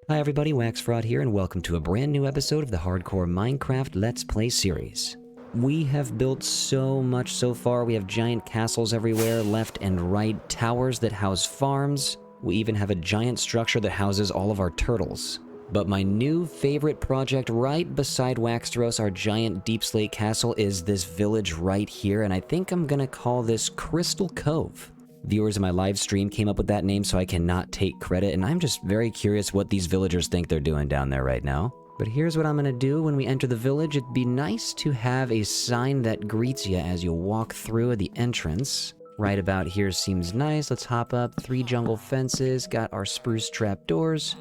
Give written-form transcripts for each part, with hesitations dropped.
Hi everybody, WaxFraud here, and welcome to a brand new episode of the Hardcore Minecraft Let's Play series. We have built so much so far. We have giant castles everywhere, left and right, towers that house farms. We even have a giant structure that houses all of our turtles. But my new favorite project right beside Waxtros, our giant deep slate castle, is this village right here, and I think I'm gonna call this Crystal Cove. Viewers of my live stream came up with that name, so I cannot take credit, and I'm just very curious what these villagers think they're doing down there right now. But here's what I'm gonna do when we enter the village. It'd be nice to have a sign that greets you as you walk through at the entrance. Right about here seems nice. Let's hop up. 3 jungle fences, got our spruce trapdoors.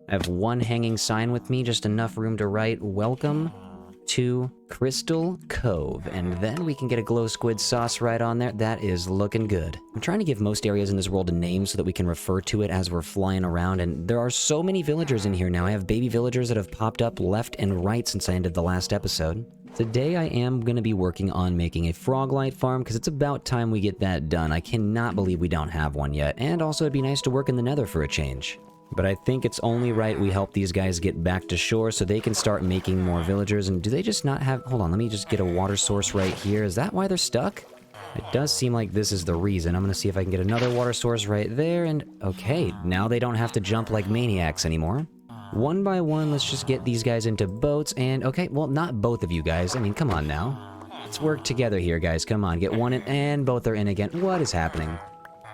I have 1 hanging sign with me, just enough room to write, "Welcome to Crystal Cove," and then we can get a glow squid sauce right on there. That is looking good. I'm trying to give most areas in this world a name so that we can refer to it as we're flying around, and there are so many villagers in here now. I have baby villagers that have popped up left and right since I ended the last episode. Today I am going to be working on making a Froglight Farm because it's about time we get that done. I cannot believe we don't have one yet, and also it'd be nice to work in the Nether for a change. But I think it's only right we help these guys get back to shore so they can start making more villagers. And do they just not have... Hold on, let me just get a water source right here. Is that why they're stuck? It does seem like this is the reason. I'm going to see if I can get another water source right there. And okay, now they don't have to jump like maniacs anymore. One by one, let's just get these guys into boats. And okay, well, not both of you guys. I mean, come on now. Let's work together here, guys. Come on, get one in, and both are in again. What is happening?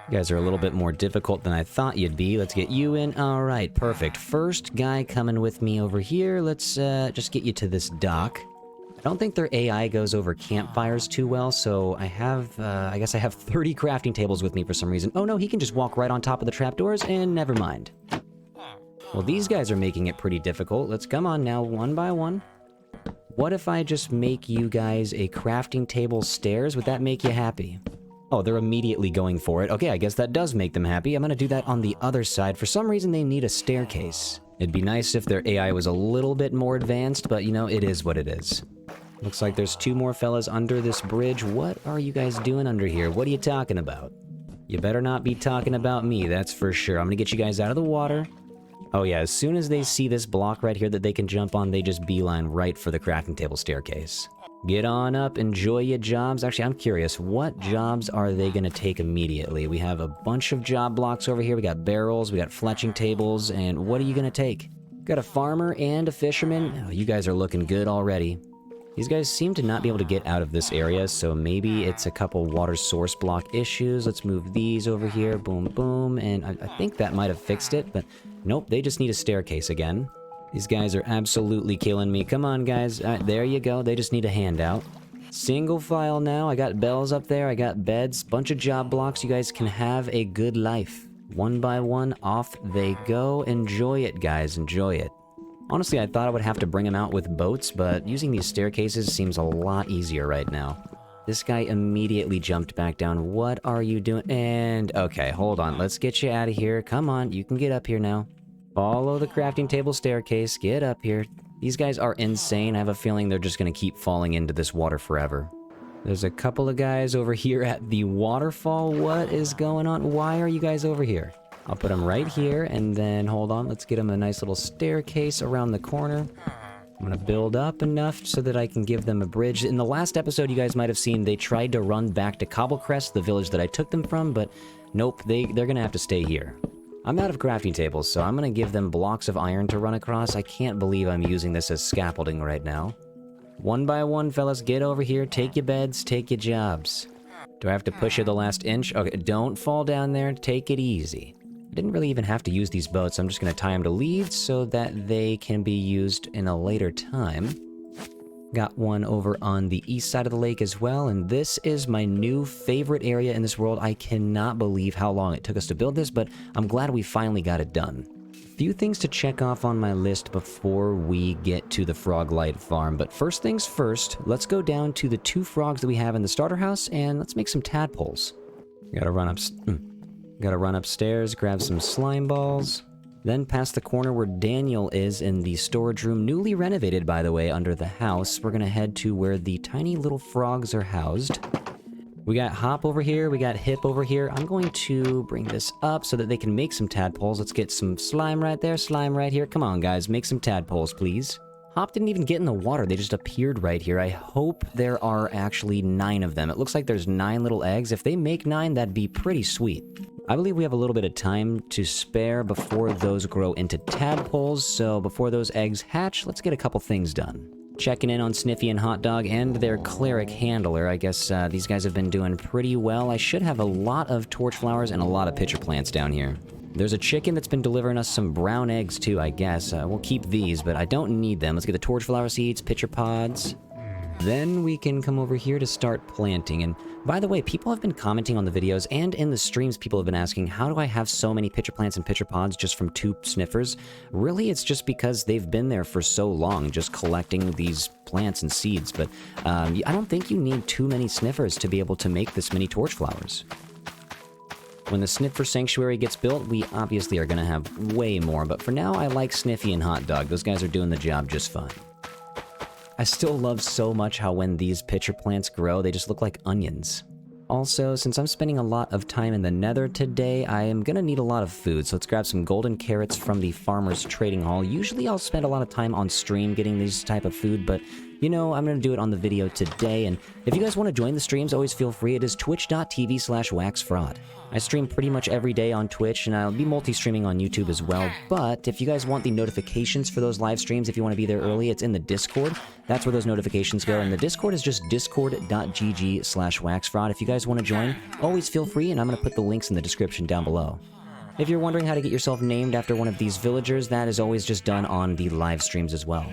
You guys are a little bit more difficult than I thought you'd be. Let's get you in. All right, perfect. First guy coming with me over here. Let's just get you to this dock. I don't think their AI goes over campfires too well, so I have, I guess I have 30 crafting tables with me for some reason. Oh no, he can just walk right on top of the trapdoors, and never mind. Well, these guys are making it pretty difficult. Let's come on now, one by one. What if I just make you guys a crafting table stairs? Would that make you happy? Oh, they're immediately going for it. Okay, I guess that does make them happy. I'm gonna do that on the other side. For some reason, they need a staircase. It'd be nice if their AI was a little bit more advanced, but you know, it is what it is. Looks like there's 2 more fellas under this bridge. What are you guys doing under here? What are you talking about? You better not be talking about me, that's for sure. I'm gonna get you guys out of the water. Oh yeah, as soon as they see this block right here that they can jump on, they just beeline right for the crafting table staircase. Get on up, enjoy your jobs. Actually, I'm curious, what jobs are they gonna take immediately? We have a bunch of job blocks over here. We got barrels, we got fletching tables, and what are you gonna take? Got a farmer and a fisherman. Oh, you guys are looking good already. These guys seem to not be able to get out of this area, so maybe it's a couple water source block issues. Let's move these over here, boom, boom, and I think that might have fixed it, but nope, they just need a staircase again. These guys are absolutely killing me. Come on, guys. There you go. They just need a handout. Single file now. I got bells up there. I got beds. Bunch of job blocks. You guys can have a good life. One by one, off they go. Enjoy it, guys. Enjoy it. Honestly, I thought I would have to bring them out with boats, but using these staircases seems a lot easier right now. This guy immediately jumped back down. What are you doing? And, okay, hold on. Let's get you out of here. Come on. You can get up here now. Follow the crafting table staircase. Get up here. These guys are insane. I have a feeling they're just going to keep falling into this water forever. There's a couple of guys over here at the waterfall. What is going on? Why are you guys over here? I'll put them right here, and then, hold on. Let's get them a nice little staircase around the corner. I'm going to build up enough so that I can give them a bridge. In the last episode, you guys might have seen, they tried to run back to Cobblecrest, the village that I took them from, but nope, they're going to have to stay here. I'm out of crafting tables, so I'm gonna give them blocks of iron to run across. I can't believe I'm using this as scaffolding right now. One by one, fellas, get over here, take your beds, take your jobs. Do I have to push you the last inch? Okay, don't fall down there, take it easy. I didn't really even have to use these boats. I'm just gonna tie them to leads so that they can be used in a later time. Got one over on the east side of the lake as well, and this is my new favorite area in this world. I cannot believe how long it took us to build this, but I'm glad we finally got it done. Few things to check off on my list before we get to the Froglight Farm, but first things first, let's go down to the 2 frogs that we have in the starter house, and let's make some tadpoles. Gotta run upstairs, grab some slime balls. Then past the corner where Daniel is in the storage room, newly renovated by the way, under the house. We're gonna head to where the tiny little frogs are housed. We got hop over here, we got hip over here. I'm going to bring this up so that they can make some tadpoles. Let's get some slime right there, slime right here. Come on, guys, make some tadpoles, please. Hop didn't even get in the water, they just appeared right here. I hope there are actually 9 of them. It looks like there's 9 little eggs. If they make 9, that'd be pretty sweet. I believe we have a little bit of time to spare before those grow into tadpoles, so before those eggs hatch, let's get a couple things done. Checking in on Sniffy and Hot Dog and their cleric handler. I guess these guys have been doing pretty well. I should have a lot of torch flowers and a lot of pitcher plants down here. There's a chicken that's been delivering us some brown eggs too, I guess. We'll keep these, but I don't need them. Let's get the torch flower seeds, pitcher pods. Then we can come over here to start planting. And by the way, people have been commenting on the videos and in the streams, people have been asking, how do I have so many pitcher plants and pitcher pods just from 2 sniffers? Really, it's just because they've been there for so long, just collecting these plants and seeds. But I don't think you need too many sniffers to be able to make this many torch flowers. When the Sniffer Sanctuary gets built, we obviously are going to have way more. But for now, I like Sniffy and Hot Dog. Those guys are doing the job just fine. I still love so much how when these pitcher plants grow, they just look like onions. Also, since I'm spending a lot of time in the Nether today, I am gonna need a lot of food, so let's grab some golden carrots from the farmer's trading hall. Usually I'll spend a lot of time on stream getting these type of food, but you know, I'm gonna do it on the video today, and if you guys want to join the streams, always feel free. It is twitch.tv/WaxFraud. I stream pretty much every day on Twitch, and I'll be multi-streaming on YouTube as well, but if you guys want the notifications for those live streams, if you want to be there early, it's in the Discord. That's where those notifications go, and the Discord is just discord.gg/WaxFraud. If you guys want to join, always feel free, and I'm gonna put the links in the description down below. If you're wondering how to get yourself named after one of these villagers, that is always just done on the live streams as well.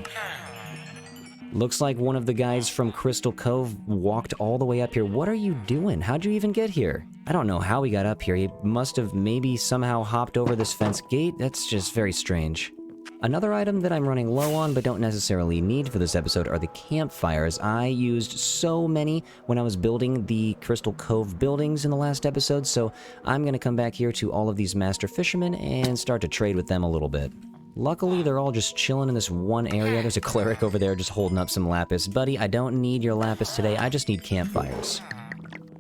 Looks like one of the guys from Crystal Cove walked all the way up here. What are you doing? How'd you even get here? I don't know how he got up here. He must have maybe somehow hopped over this fence gate. That's just very strange. Another item that I'm running low on but don't necessarily need for this episode are the campfires. I used so many when I was building the Crystal Cove buildings in the last episode, so I'm going to come back here to all of these master fishermen and start to trade with them a little bit. Luckily, they're all just chilling in this one area. There's a cleric over there just holding up some lapis. Buddy, I don't need your lapis today. I just need campfires.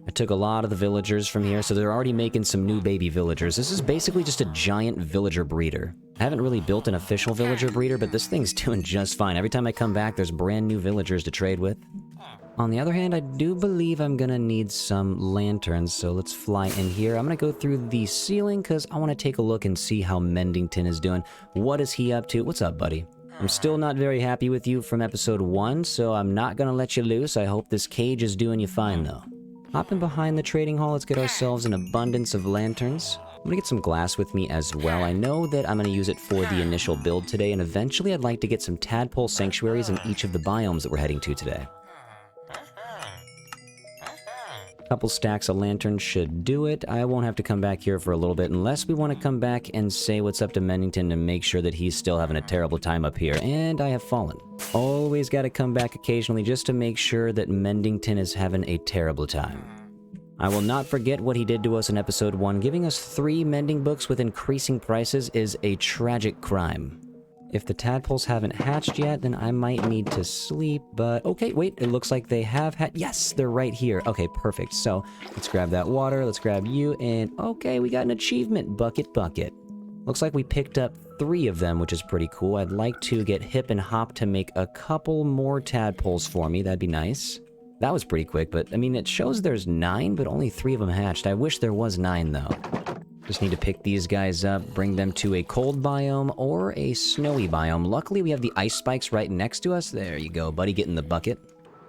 I took a lot of the villagers from here, so they're already making some new baby villagers. This is basically just a giant villager breeder. I haven't really built an official villager breeder, but this thing's doing just fine. Every time I come back, there's brand new villagers to trade with. On the other hand, I do believe I'm gonna need some lanterns, so let's fly in here. I'm gonna go through the ceiling because I want to take a look and see how Mendington is doing. What is he up to? What's up, buddy? I'm still not very happy with you from episode 1, so I'm not gonna let you loose. I hope this cage is doing you fine, though. Hopping behind the trading hall, let's get ourselves an abundance of lanterns. I'm gonna get some glass with me as well. I know that I'm gonna use it for the initial build today, and eventually I'd like to get some tadpole sanctuaries in each of the biomes that we're heading to today. Couple stacks of lanterns should do it. I won't have to come back here for a little bit unless we want to come back and say what's up to Mendington and make sure that he's still having a terrible time up here. And I have fallen. Always got to come back occasionally just to make sure that Mendington is having a terrible time. I will not forget what he did to us in episode 1. Giving us 3 mending books with increasing prices is a tragic crime. If the tadpoles haven't hatched yet, then I might need to sleep, but okay, wait, it looks like they have hatched. Yes, they're right here. Okay, perfect. So let's grab that water, let's grab you, and okay, we got an achievement, bucket. Looks like we picked up 3 of them, which is pretty cool. I'd like to get Hip and Hop to make a couple more tadpoles for me. That'd be nice. That was pretty quick, but I mean, it shows there's 9, but only 3 of them hatched. I wish there was 9, though. Just need to pick these guys up, bring them to a cold biome or a snowy biome. Luckily, we have the ice spikes right next to us. There you go, buddy, get in the bucket.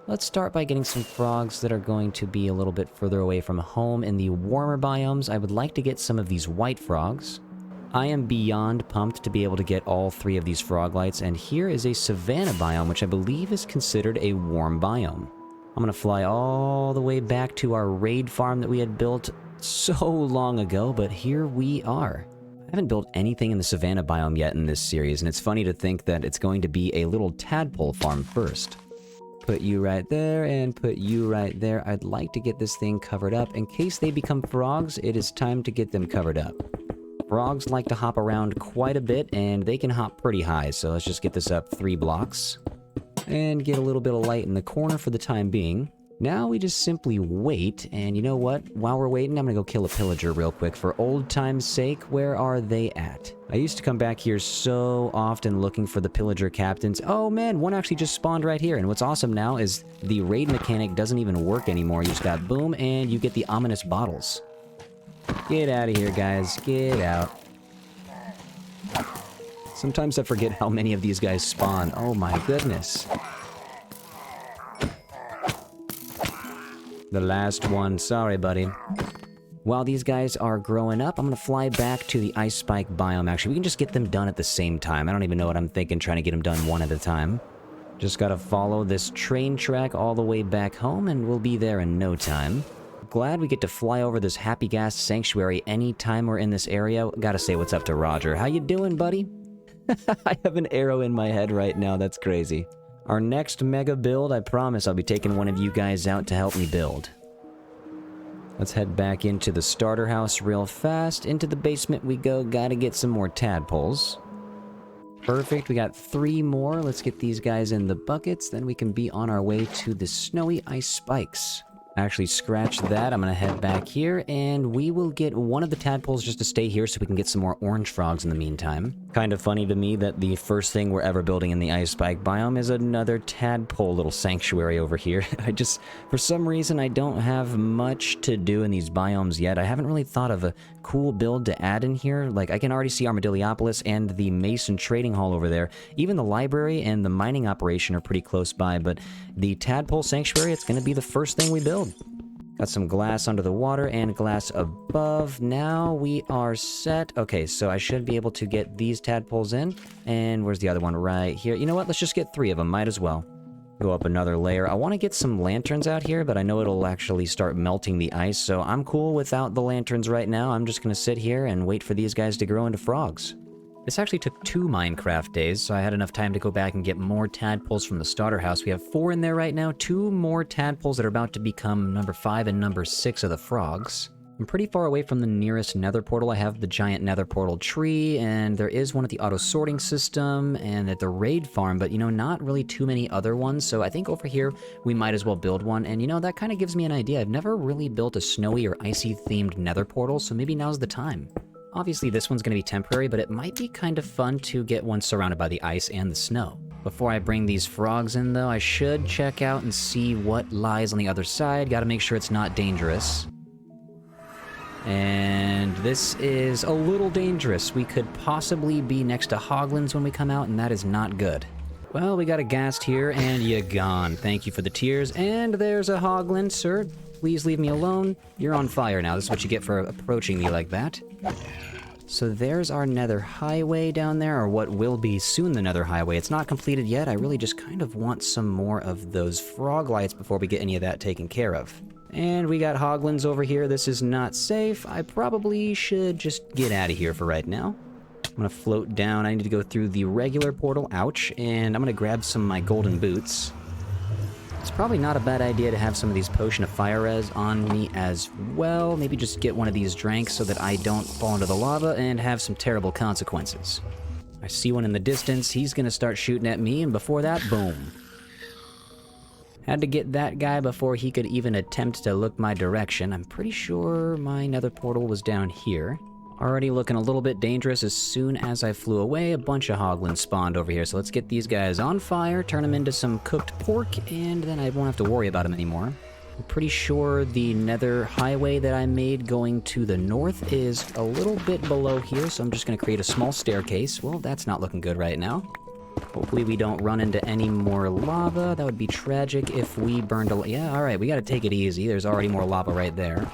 Let's start by getting some frogs that are going to be a little bit further away from home in the warmer biomes. I would like to get some of these white frogs. I am beyond pumped to be able to get all 3 of these froglights, and here is a savanna biome, which I believe is considered a warm biome. I'm gonna fly all the way back to our raid farm that we had built so long ago, but here we are. I haven't built anything in the savanna biome yet in this series, and it's funny to think that it's going to be a little tadpole farm first. Put you right there, and put you right there. I'd like to get this thing covered up. In case they become frogs, it is time to get them covered up. Frogs like to hop around quite a bit, and they can hop pretty high, so let's just get this up 3 blocks. And get a little bit of light in the corner for the time being. Now we just simply wait, and you know what? While we're waiting, I'm gonna go kill a pillager real quick. For old time's sake, where are they at? I used to come back here so often looking for the pillager captains. Oh man, one actually just spawned right here, and what's awesome now is the raid mechanic doesn't even work anymore. You just got boom, and you get the ominous bottles. Get out of here, guys. Get out. Sometimes I forget how many of these guys spawn. Oh my goodness. The last one. Sorry, buddy. While these guys are growing up, I'm gonna fly back to the ice spike biome. Actually, we can just get them done at the same time. I don't even know what I'm thinking, trying to get them done one at a time. Just gotta follow this train track all the way back home, and we'll be there in no time. Glad we get to fly over this happy gas sanctuary anytime we're in this area. Gotta say what's up to Roger. How you doing, buddy? I have an arrow in my head right now. That's crazy. Our next mega build, I promise I'll be taking one of you guys out to help me build. Let's head back into the starter house real fast. Into the basement we go. Gotta get some more tadpoles. Perfect. We got 3 more. Let's get these guys in the buckets. Then we can be on our way to the snowy ice spikes. Actually, scratch that. I'm gonna head back here, and we will get one of the tadpoles just to stay here so we can get some more orange frogs in the meantime. Kind of funny to me that the first thing we're ever building in the ice spike biome is another tadpole little sanctuary over here. For some reason, I don't have much to do in these biomes yet. I haven't really thought of a cool build to add in here. Like, I can already see Armadilliopolis and the Mason Trading Hall over there. Even the library and the mining operation are pretty close by, but the tadpole sanctuary, it's gonna be the first thing we build. Got some glass under the water and glass above. Now we are set. Okay, so I should be able to get these tadpoles in. And where's the other one? Right here. You know what? Let's just get 3 of them. Might as well. Go up another layer. I want to get some lanterns out here, but I know it'll actually start melting the ice, so I'm cool without the lanterns right now. I'm just going to sit here and wait for these guys to grow into frogs. This actually took 2 Minecraft days, so I had enough time to go back and get more tadpoles from the starter house. We have 4 in there right now, 2 more tadpoles that are about to become number 5 and number 6 of the frogs. I'm pretty far away from the nearest nether portal. I have the giant nether portal tree, and there is one at the auto sorting system and at the raid farm, but you know, not really too many other ones, so I think over here we might as well build one. And you know, that kind of gives me an idea. I've never really built a snowy or icy themed nether portal, so maybe now's the time. Obviously, this one's going to be temporary, but it might be kind of fun to get one surrounded by the ice and the snow. Before I bring these frogs in, though, I should check out and see what lies on the other side. Gotta make sure it's not dangerous. And this is a little dangerous. We could possibly be next to hoglins when we come out, and that is not good. Well, we got a ghast here, and you're gone. Thank you for the tears. And there's a hoglin, sir. Please leave me alone. You're on fire now. This is what you get for approaching me like that. So there's our nether highway down there, or what will be soon the nether highway. It's not completed yet. I really just kind of want some more of those froglights before we get any of that taken care of. And we got hoglins over here. This is not safe. I probably should just get out of here for right now. I'm gonna float down. I need to go through the regular portal. Ouch. And I'm gonna grab some of my golden boots. It's probably not a bad idea to have some of these potion of fire res on me as well. Maybe just get one of these drank so that I don't fall into the lava and have some terrible consequences. I see one in the distance. He's gonna start shooting at me, and before that, boom. Had to get that guy before he could even attempt to look my direction. I'm pretty sure my nether portal was down here. Already looking a little bit dangerous. As soon as I flew away, a bunch of hoglins spawned over here. So let's get these guys on fire, turn them into some cooked pork, and then I won't have to worry about them anymore. I'm pretty sure the nether highway that I made going to the north is a little bit below here, so I'm just going to create a small staircase. Well, that's not looking good right now. Hopefully we don't run into any more lava. That would be tragic if we burned a... Yeah, alright, we gotta take it easy. There's already more lava right there.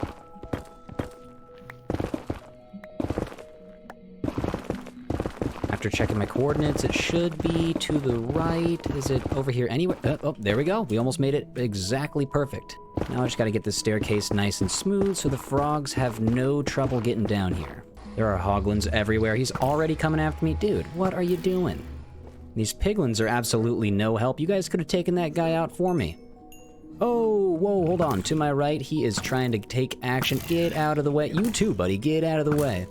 After checking my coordinates, it should be to the right. Is it over here anywhere? Oh, there we go. We almost made it exactly perfect. Now I just gotta get this staircase nice and smooth so the frogs have no trouble getting down here. There are hoglins everywhere. He's already coming after me. Dude, what are you doing? These piglins are absolutely no help. You guys could have taken that guy out for me. Oh, whoa, hold on. To my right, he is trying to take action. Get out of the way. You too, buddy. Get out of the way.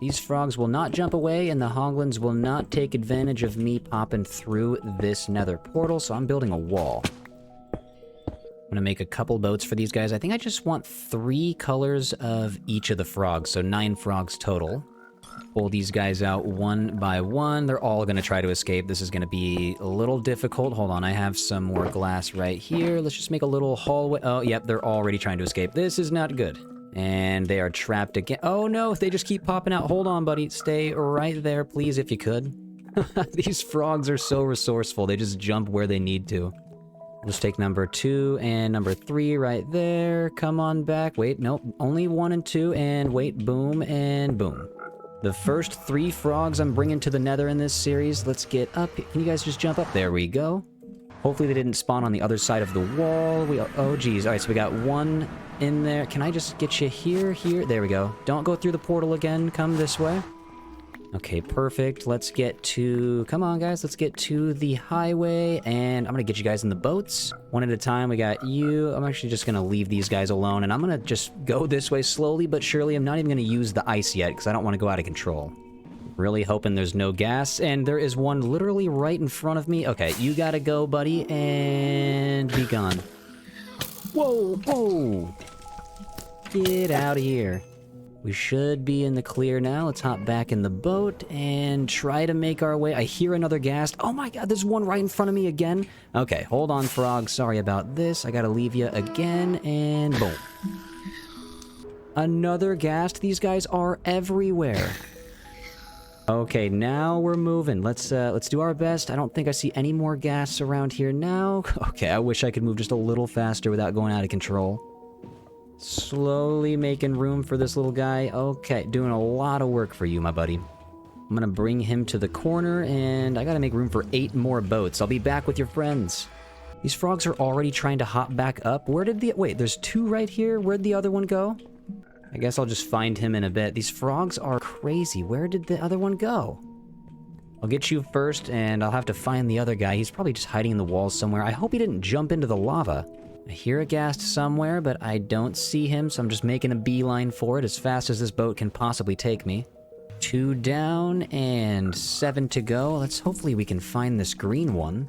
These frogs will not jump away, and the hoglins will not take advantage of me popping through this nether portal, so I'm building a wall. I'm gonna make a couple boats for these guys. I think I just want 3 colors of each of the frogs, so 9 frogs total. Pull these guys out one by one. They're all gonna try to escape. This is gonna be a little difficult. Hold on, I have some more glass right here. Let's just make a little hallway. Oh, yep, they're already trying to escape. This is not good. And they are trapped again. Oh no, they just keep popping out. Hold on, buddy. Stay right there, please, if you could. These frogs are so resourceful. They just jump where they need to. Just take number 2 and number 3 right there. Come on back. Wait, nope. Only 1 and 2. And wait, boom and boom. The first 3 frogs I'm bringing to the nether in this series. Let's get up. Can you guys just jump up? There we go. Hopefully they didn't spawn on the other side of the wall. Oh, geez. All right, so we got 1 in there. Can I just get you here? There we go. Don't go through the portal again. Come this way. Okay, perfect. Let's get to... Come on, guys. Let's get to the highway, and I'm gonna get you guys in the boats. One at a time. We got you. I'm actually just gonna leave these guys alone, and I'm gonna just go this way slowly but surely. I'm not even gonna use the ice yet, because I don't want to go out of control. Really hoping there's no gas, and there is one literally right in front of me. Okay, you gotta go, buddy, and be gone. Whoa, whoa! Get out of here. We should be in the clear now. Let's hop back in the boat and try to make our way. I hear another ghast. Oh my god, there's one right in front of me again. Okay, hold on, frog. Sorry about this. I gotta leave you again, and boom. Another ghast. These guys are everywhere. Okay, now we're moving. Let's do our best. I don't think I see any more ghasts around here now. Okay, I wish I could move just a little faster without going out of control. Slowly making room for this little guy. Okay, doing a lot of work for you, my buddy. I'm gonna bring him to the corner, and I gotta make room for 8 more boats. I'll be back with your friends. These frogs are already trying to hop back up. Where did the... Wait, there's 2 right here. Where'd the other one go? I guess I'll just find him in a bit. These frogs are crazy. Where did the other one go? I'll get you first, and I'll have to find the other guy. He's probably just hiding in the walls somewhere. I hope he didn't jump into the lava. I hear a ghast somewhere, but I don't see him, so I'm just making a beeline for it as fast as this boat can possibly take me. 2 down and 7 to go. Hopefully we can find this green one.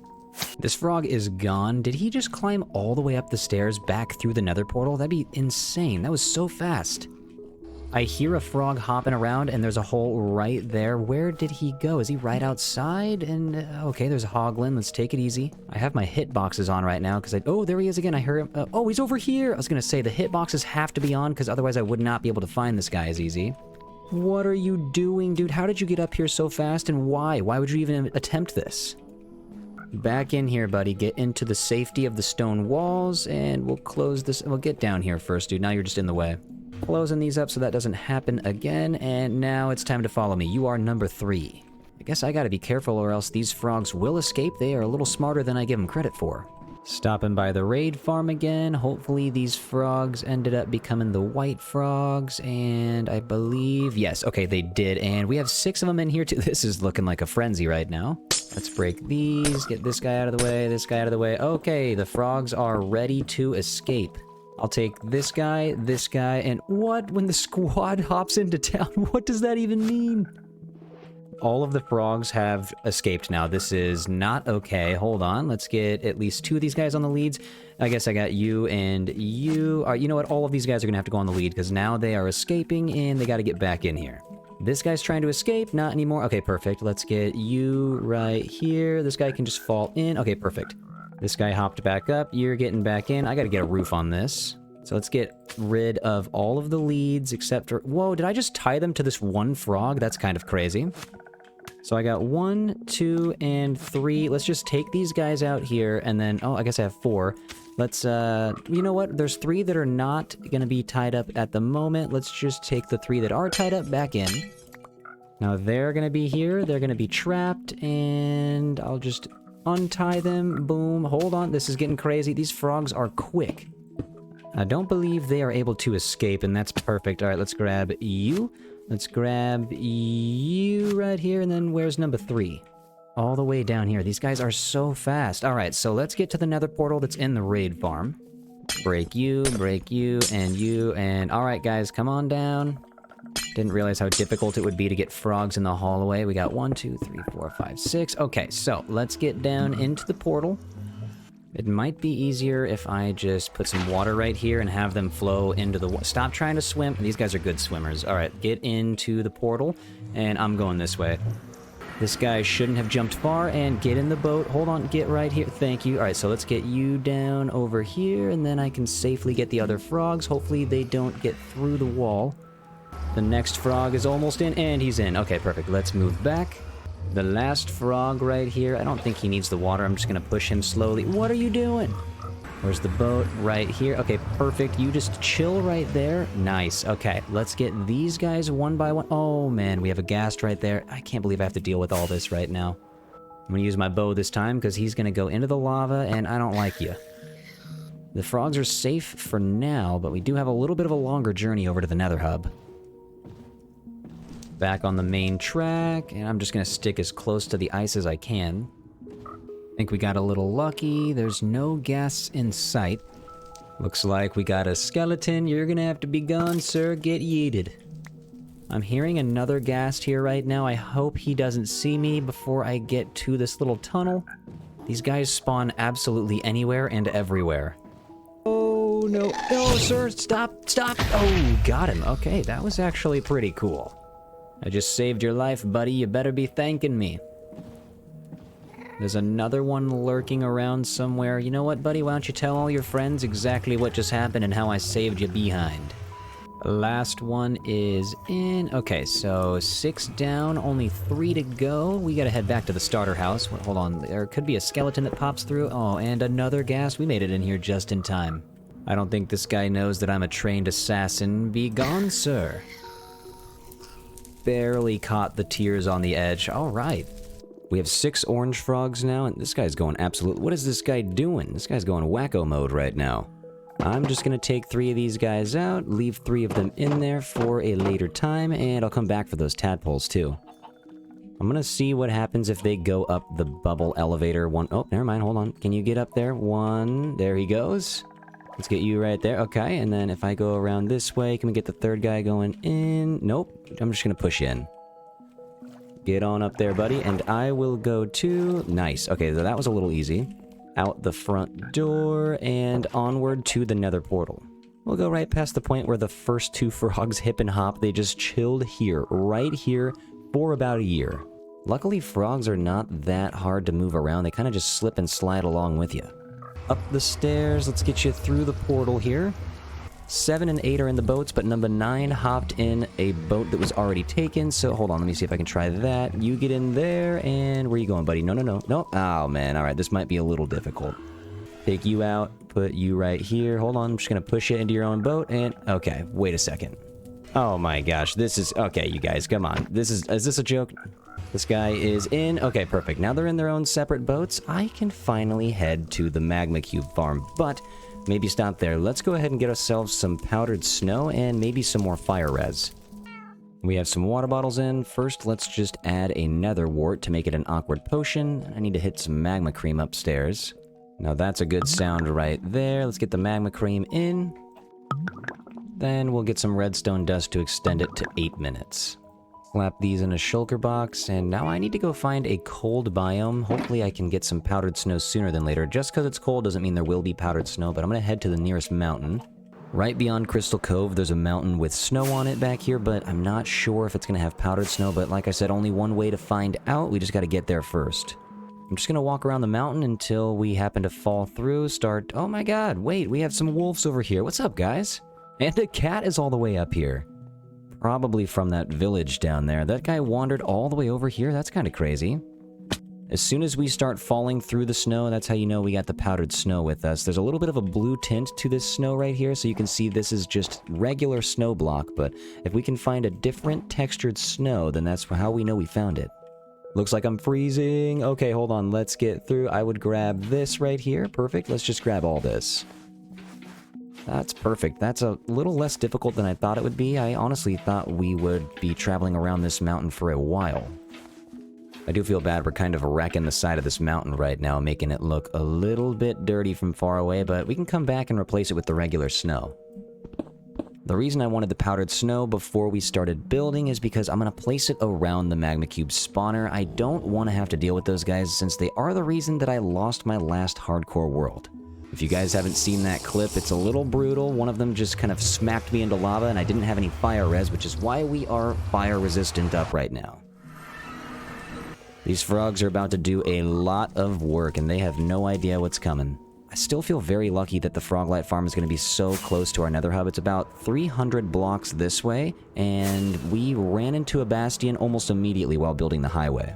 This frog is gone. Did he just climb all the way up the stairs back through the nether portal? That'd be insane. That was so fast. I hear a frog hopping around, and there's a hole right there. Where did he go? Is he right outside? And, okay, there's a hoglin. Let's take it easy. I have my hitboxes on right now, because oh, there he is again. I heard him. Oh, he's over here. I was going to say, the hitboxes have to be on, because otherwise I would not be able to find this guy as easy. What are you doing, dude? How did you get up here so fast, and why? Why would you even attempt this? Back in here, buddy. Get into the safety of the stone walls, and we'll close this. We'll get down here first, dude. Now you're just in the way. Closing these up so that doesn't happen again, and now it's time to follow me. You are number 3. I guess I gotta be careful or else these frogs will escape. They are a little smarter than I give them credit for. Stopping by the raid farm again. Hopefully these frogs ended up becoming the white frogs, and I believe... Yes, okay, they did, and we have 6 of them in here too. This is looking like a frenzy right now. Let's break these, get this guy out of the way, this guy out of the way. Okay, the frogs are ready to escape. I'll take this guy, and what? When the squad hops into town, what does that even mean? All of the frogs have escaped now. This is not okay. Hold on. Let's get at least 2 of these guys on the leads. I guess I got you and you. All right, you know what? All of these guys are going to have to go on the lead because now they are escaping and they got to get back in here. This guy's trying to escape. Not anymore. Okay, perfect. Let's get you right here. This guy can just fall in. Okay, perfect. This guy hopped back up. You're getting back in. I gotta get a roof on this. So let's get rid of all of the leads except for... Whoa, did I just tie them to this one frog? That's kind of crazy. So I got 1, 2, and 3. Let's just take these guys out here and then... Oh, I guess I have 4. Let's, you know what? There's 3 that are not gonna be tied up at the moment. Let's just take the 3 that are tied up back in. Now they're gonna be here. They're gonna be trapped, and I'll just... untie them. Boom. Hold on. This is getting crazy. These frogs are quick. I don't believe they are able to escape, and that's perfect. All right, let's grab you. Let's grab you right here, and then where's number 3? All the way down here. These guys are so fast. All right, so let's get to the nether portal that's in the raid farm. Break you, and you, and all right, guys, come on down. Didn't realize how difficult it would be to get frogs in the hallway. We got 1, 2, 3, 4, 5, 6. Okay, so let's get down into the portal. It might be easier if I just put some water right here and have them flow into the water. Stop trying to swim. These guys are good swimmers. All right, get into the portal, and I'm going this way. This guy shouldn't have jumped far, and get in the boat. Hold on, get right here. Thank you. All right, so let's get you down over here, and then I can safely get the other frogs. Hopefully they don't get through the wall. The next frog is almost in, and he's in. Okay, perfect. Let's move back. The last frog right here. I don't think he needs the water. I'm just going to push him slowly. What are you doing? Where's the boat? Right here. Okay, perfect. You just chill right there. Nice. Okay, let's get these guys one by one. Oh, man, we have a ghast right there. I can't believe I have to deal with all this right now. I'm going to use my bow this time because he's going to go into the lava, and I don't like you. The frogs are safe for now, but we do have a little bit of a longer journey over to the Nether hub. Back on the main track, and I'm just gonna stick as close to the ice as I can. I think we got a little lucky. There's no gas in sight. Looks like we got a skeleton. You're gonna have to be gone, sir. Get yeeted. I'm hearing another ghast here right now. I hope he doesn't see me before I get to this little tunnel. These guys spawn absolutely anywhere and everywhere. Oh, no. No, sir. Stop. Stop. Oh, got him. Okay, that was actually pretty cool. I just saved your life, buddy. You better be thanking me. There's another one lurking around somewhere. You know what, buddy? Why don't you tell all your friends exactly what just happened and how I saved you behind? Last one is in. Okay, so 6 down, only 3 to go. We gotta head back to the starter house. Hold on, there could be a skeleton that pops through. Oh, and another ghast. We made it in here just in time. I don't think this guy knows that I'm a trained assassin. Be gone, sir. Barely caught the tears on the edge. All right. We have 6 orange frogs now, and this guy's going absolute... What is this guy doing? This guy's going wacko mode right now. I'm just going to take 3 of these guys out, leave 3 of them in there for a later time, and I'll come back for those tadpoles too. I'm going to see what happens if they go up the bubble elevator. Oh, never mind. Hold on. Can you get up there? 1. There he goes. Let's get you right there. Okay, and then if I go around this way, can we get the 3rd guy going in? Nope. I'm just gonna push in. Get on up there, buddy, and I will go to... Nice. Okay, so that was a little easy. Out the front door, and onward to the Nether portal. We'll go right past the point where the first 2 frogs hip and hop. They just chilled here, right here, for about a year. Luckily, frogs are not that hard to move around. They kind of just slip and slide along with you. Up the stairs, let's get you through the portal here. 7 and 8 are in the boats, but number 9 hopped in a boat that was already taken, so hold on, let me see if I can try that. You get in there, and where are you going, buddy? No, no, no, no. Oh, man, alright, this might be a little difficult. Take you out, put you right here. Hold on, I'm just gonna push you into your own boat, and... Okay, wait a second. Oh my gosh, this is... Okay, you guys, come on. Is this a joke? This guy is in. Okay, perfect. Now they're in their own separate boats. I can finally head to the magma cube farm, but maybe stop there. Let's go ahead and get ourselves some powdered snow and maybe some more fire res. We have some water bottles in. First, let's just add a nether wart to make it an awkward potion. I need to hit some magma cream upstairs. Now that's a good sound right there. Let's get the magma cream in. Then we'll get some redstone dust to extend it to 8 minutes. Slap these in a shulker box, and now I need to go find a cold biome. Hopefully I can get some powdered snow sooner than later. Just because it's cold doesn't mean there will be powdered snow, but I'm going to head to the nearest mountain. Right beyond Crystal Cove, there's a mountain with snow on it back here, but I'm not sure if it's going to have powdered snow, but like I said, only one way to find out. We just got to get there first. I'm just going to walk around the mountain until we happen to fall through, start... Oh my god, wait, we have some wolves over here. What's up, guys? And a cat is all the way up here. Probably from that village down there. That guy wandered all the way over here? That's kind of crazy. As soon as we start falling through the snow, that's how you know we got the powdered snow with us. There's a little bit of a blue tint to this snow right here, so you can see this is just regular snow block, but if we can find a different textured snow, then that's how we know we found it. Looks like I'm freezing. Okay, hold on. Let's get through. I would grab this right here. Perfect. Let's just grab all this. That's perfect. That's a little less difficult than I thought it would be. I honestly thought we would be traveling around this mountain for a while. I do feel bad we're kind of wrecking the side of this mountain right now, making it look a little bit dirty from far away, but we can come back and replace it with the regular snow. The reason I wanted the powdered snow before we started building is because I'm going to place it around the magma cube spawner. I don't want to have to deal with those guys since they are the reason that I lost my last hardcore world. If you guys haven't seen that clip, it's a little brutal. One of them just kind of smacked me into lava and I didn't have any fire res, which is why we are fire resistant up right now. These frogs are about to do a lot of work and they have no idea what's coming. I still feel very lucky that the Froglight Farm is going to be so close to our nether hub. It's about 300 blocks this way, and we ran into a bastion almost immediately while building the highway.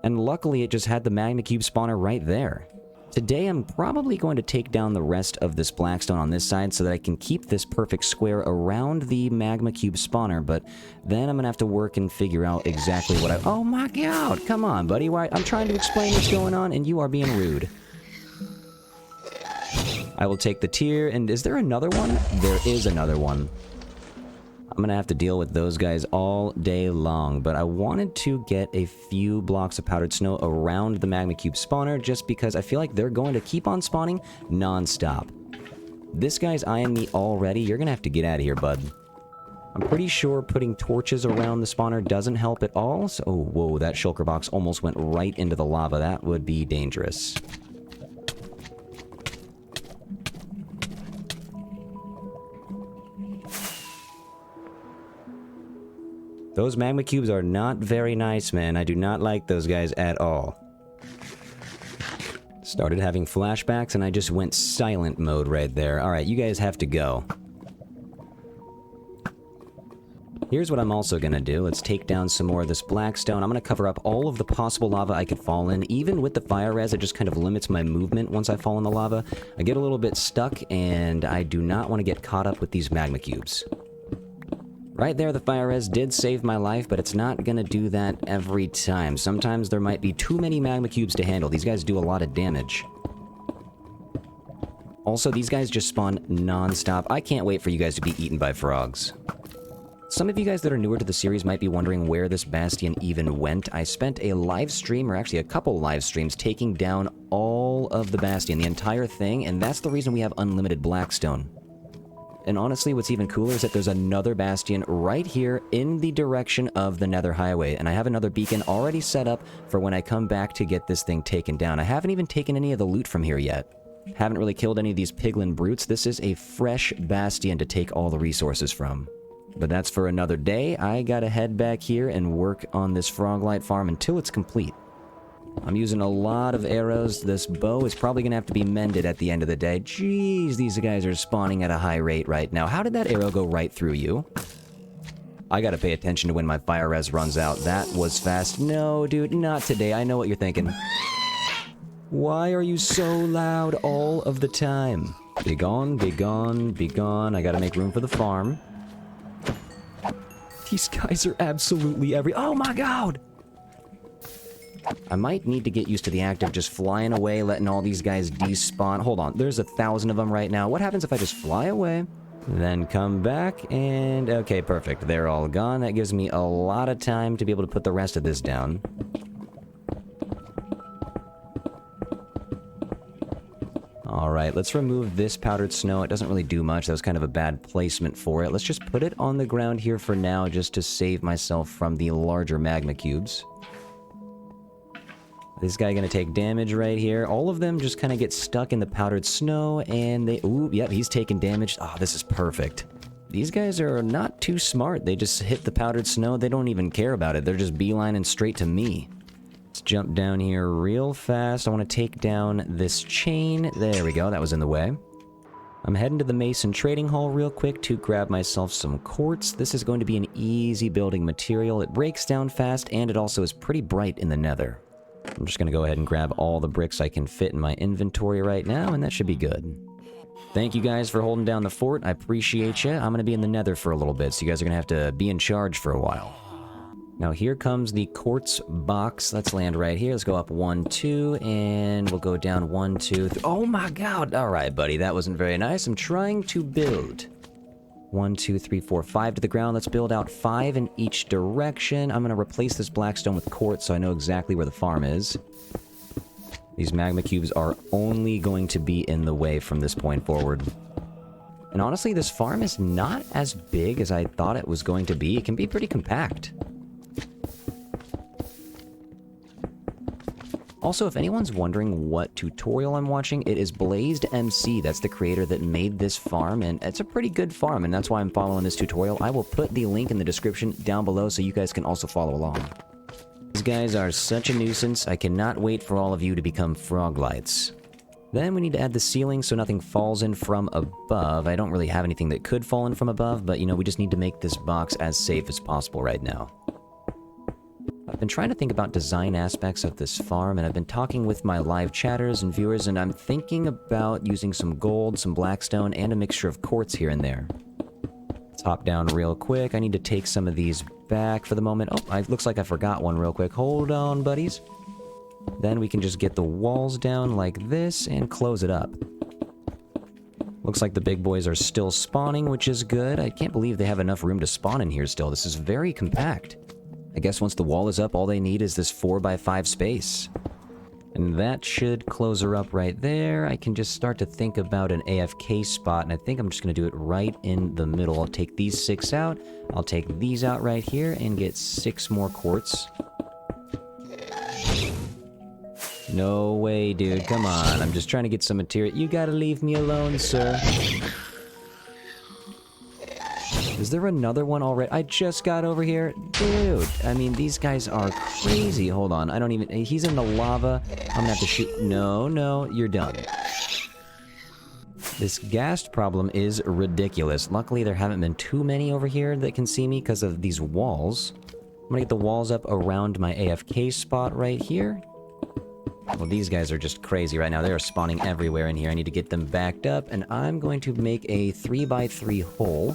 And luckily, it just had the magma cube spawner right there. Today, I'm probably going to take down the rest of this blackstone on this side so that I can keep this perfect square around the magma cube spawner, but then I'm going to have to work and figure out exactly what I... Oh my god! Come on, buddy. Why? I'm trying to explain what's going on, and you are being rude. I will take the tier, and is there another one? There is another one. I'm gonna have to deal with those guys all day long, but I wanted to get a few blocks of powdered snow around the magma cube spawner just because I feel like they're going to keep on spawning non-stop. This guy's eyeing me already. You're gonna have to get out of here, bud. I'm pretty sure putting torches around the spawner doesn't help at all, so... Oh, whoa, that shulker box almost went right into the lava. That would be dangerous. Those magma cubes are not very nice, man. I do not like those guys at all. Started having flashbacks and I just went silent mode right there. Alright, you guys have to go. Here's what I'm also gonna do. Let's take down some more of this blackstone. I'm gonna cover up all of the possible lava I could fall in. Even with the fire res, it just kind of limits my movement once I fall in the lava. I get a little bit stuck and I do not want to get caught up with these magma cubes. Right there, the fire res did save my life, but it's not gonna do that every time. Sometimes there might be too many magma cubes to handle. These guys do a lot of damage. Also, these guys just spawn non-stop. I can't wait for you guys to be eaten by frogs. Some of you guys that are newer to the series might be wondering where this bastion even went. I spent a live stream, or actually a couple live streams, taking down all of the bastion, the entire thing, and that's the reason we have unlimited blackstone. And honestly, what's even cooler is that there's another bastion right here in the direction of the Nether highway. And I have another beacon already set up for when I come back to get this thing taken down. I haven't even taken any of the loot from here yet. Haven't really killed any of these piglin brutes. This is a fresh bastion to take all the resources from. But that's for another day. I gotta head back here and work on this Froglight Farm until it's complete. I'm using a lot of arrows. This bow is probably going to have to be mended at the end of the day. Jeez, these guys are spawning at a high rate right now. How did that arrow go right through you? I got to pay attention to when my fire res runs out. That was fast. No, dude, not today. I know what you're thinking. Why are you so loud all of the time? Be gone, be gone, be gone. I got to make room for the farm. These guys are absolutely Oh my god! I might need to get used to the act of just flying away, letting all these guys despawn. Hold on, there's 1,000 of them right now. What happens if I just fly away? Then come back and... Okay, perfect. They're all gone. That gives me a lot of time to be able to put the rest of this down. Alright, let's remove this powdered snow. It doesn't really do much. That was kind of a bad placement for it. Let's just put it on the ground here for now, just to save myself from the larger magma cubes. This guy gonna take damage right here. All of them just kind of get stuck in the powdered snow, and they... Ooh, yep, he's taking damage. Oh, this is perfect. These guys are not too smart. They just hit the powdered snow. They don't even care about it. They're just beelining straight to me. Let's jump down here real fast. I want to take down this chain. There we go. That was in the way. I'm heading to the Mason Trading Hall real quick to grab myself some quartz. This is going to be an easy building material. It breaks down fast, and it also is pretty bright in the nether. I'm just going to go ahead and grab all the bricks I can fit in my inventory right now, and that should be good. Thank you guys for holding down the fort. I appreciate you. I'm going to be in the nether for a little bit, so you guys are going to have to be in charge for a while. Now here comes the quartz box. Let's land right here. Let's go up 1, 2, and we'll go down 1, 2, 3. Oh my god! Alright, buddy. That wasn't very nice. I'm trying to build. 1, 2, 3, 4, 5 to the ground. Let's build out 5 in each direction. I'm going to replace this blackstone with quartz so I know exactly where the farm is. These magma cubes are only going to be in the way from this point forward. And honestly, this farm is not as big as I thought it was going to be. It can be pretty compact. Also, if anyone's wondering what tutorial I'm watching, it is Blazed MC. That's the creator that made this farm, and it's a pretty good farm, and that's why I'm following this tutorial. I will put the link in the description down below so you guys can also follow along. These guys are such a nuisance. I cannot wait for all of you to become froglights. Then we need to add the ceiling so nothing falls in from above. I don't really have anything that could fall in from above, but you know, we just need to make this box as safe as possible right now. I've been trying to think about design aspects of this farm, and I've been talking with my live chatters and viewers, and I'm thinking about using some gold, some blackstone, and a mixture of quartz here and there. Let's hop down real quick. I need to take some of these back for the moment. Oh, it looks like I forgot one real quick. Hold on, buddies. Then we can just get the walls down like this and close it up. Looks like the big boys are still spawning, which is good. I can't believe they have enough room to spawn in here still. This is very compact. I guess once the wall is up, all they need is this 4x5 space. And that should close her up right there. I can just start to think about an AFK spot, and I think I'm just going to do it right in the middle. I'll take these 6 out, I'll take these out right here, and get 6 more quartz. No way, dude. Come on. I'm just trying to get some material. You gotta leave me alone, sir. Is there another one already? I just got over here. Dude, I mean, these guys are crazy. Hold on. I don't even... He's in the lava. I'm gonna have to shoot... No, no, you're done. This ghast problem is ridiculous. Luckily, there haven't been too many over here that can see me because of these walls. I'm gonna get the walls up around my AFK spot right here. Well, these guys are just crazy right now. They are spawning everywhere in here. I need to get them backed up, and I'm going to make a 3x3 hole.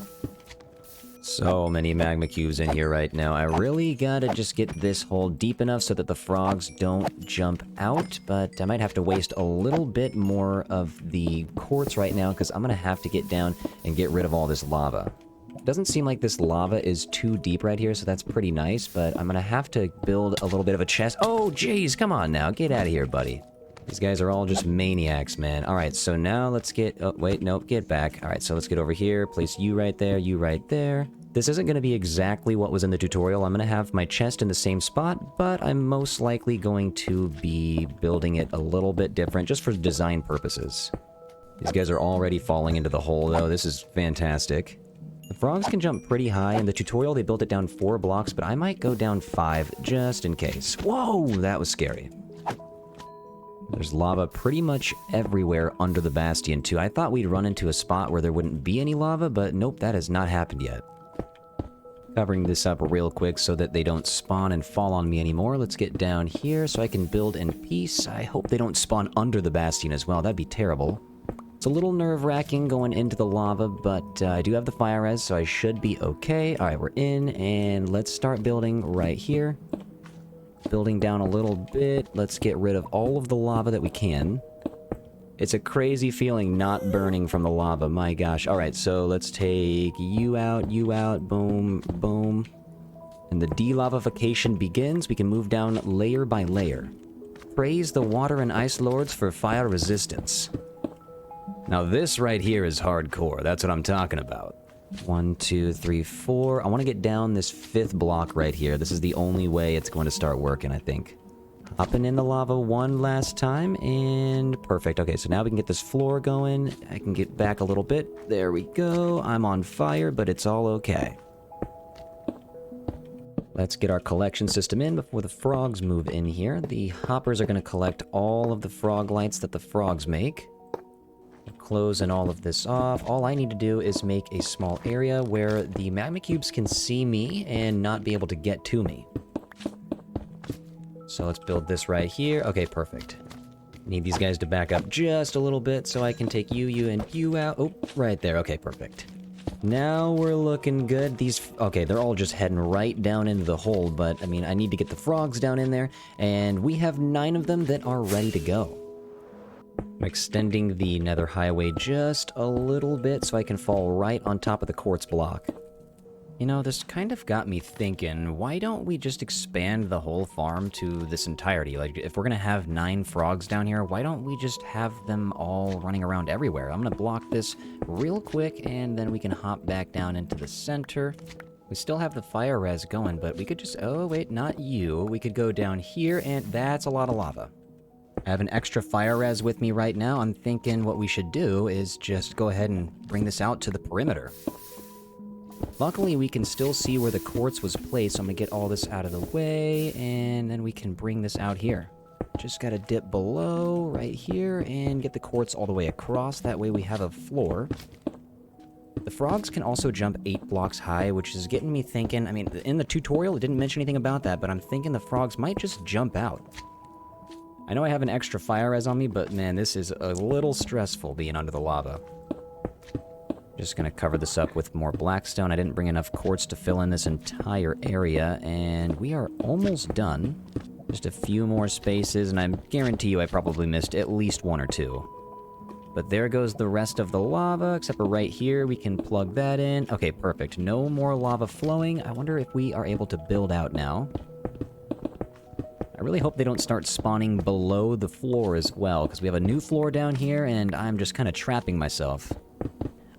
So many magma cubes in here right now. I really gotta just get this hole deep enough so that the frogs don't jump out, but I might have to waste a little bit more of the quartz right now because I'm gonna have to get down and get rid of all this lava. Doesn't seem like this lava is too deep right here, so that's pretty nice, but I'm gonna have to build a little bit of a chest. Oh, jeez, come on now. Get out of here, buddy. These guys are all just maniacs, man. Alright, so now let's get... Oh, wait, nope, get back. Alright, so let's get over here. Place you right there, you right there. This isn't going to be exactly what was in the tutorial. I'm going to have my chest in the same spot, but I'm most likely going to be building it a little bit different, just for design purposes. These guys are already falling into the hole, though. This is fantastic. The frogs can jump pretty high. In the tutorial, they built it down 4 blocks, but I might go down 5, just in case. Whoa, that was scary. There's lava pretty much everywhere under the bastion, too. I thought we'd run into a spot where there wouldn't be any lava, but nope, that has not happened yet. Covering this up real quick so that they don't spawn and fall on me anymore. Let's get down here so I can build in peace. I hope they don't spawn under the bastion as well. That'd be terrible. It's a little nerve-wracking going into the lava, but I do have the fire res, so I should be okay. Alright, we're in, and let's start building right here. Building down a little bit. Let's get rid of all of the lava that we can. It's a crazy feeling not burning from the lava, my gosh. Alright, so let's take you out, boom, boom. And the de-lavification begins. We can move down layer by layer. Praise the water and ice lords for fire resistance. Now this right here is hardcore. That's what I'm talking about. 1, 2, 3, 4. I want to get down this 5th block right here. This is the only way it's going to start working, I think. Hopping in the lava one last time, and perfect. Okay, so now we can get this floor going. I can get back a little bit. There we go. I'm on fire, but it's all okay. Let's get our collection system in before the frogs move in here. The hoppers are going to collect all of the frog lights that the frogs make. Closing all of this off. All I need to do is make a small area where the magma cubes can see me and not be able to get to me. So let's build this right here. Okay, perfect. Need these guys to back up just a little bit so I can take you, and you out. Oh, right there. Okay, perfect. Now we're looking good. These... Okay, they're all just heading right down into the hole, but, I mean, I need to get the frogs down in there, and we have 9 of them that are ready to go. I'm extending the nether highway just a little bit so I can fall right on top of the quartz block. You know, this kind of got me thinking, why don't we just expand the whole farm to this entirety? Like, if we're gonna have 9 frogs down here, why don't we just have them all running around everywhere? I'm gonna block this real quick, and then we can hop back down into the center. We still have the fire res going, but we could just... Oh, wait, not you. We could go down here, and that's a lot of lava. I have an extra fire res with me right now. I'm thinking what we should do is just go ahead and bring this out to the perimeter. Luckily, we can still see where the quartz was placed, so I'm gonna get all this out of the way, and then we can bring this out here. Just gotta dip below, right here, and get the quartz all the way across. That way we have a floor. The frogs can also jump 8 blocks high, which is getting me thinking... I mean, in the tutorial, it didn't mention anything about that, but I'm thinking the frogs might just jump out. I know I have an extra fire res on me, but man, this is a little stressful being under the lava. Just gonna cover this up with more blackstone. I didn't bring enough quartz to fill in this entire area, and we are almost done. Just a few more spaces, and I guarantee you I probably missed at least 1 or 2. But there goes the rest of the lava, except for right here, we can plug that in. Okay, perfect. No more lava flowing. I wonder if we are able to build out now. I really hope they don't start spawning below the floor as well, because we have a new floor down here, and I'm just kind of trapping myself.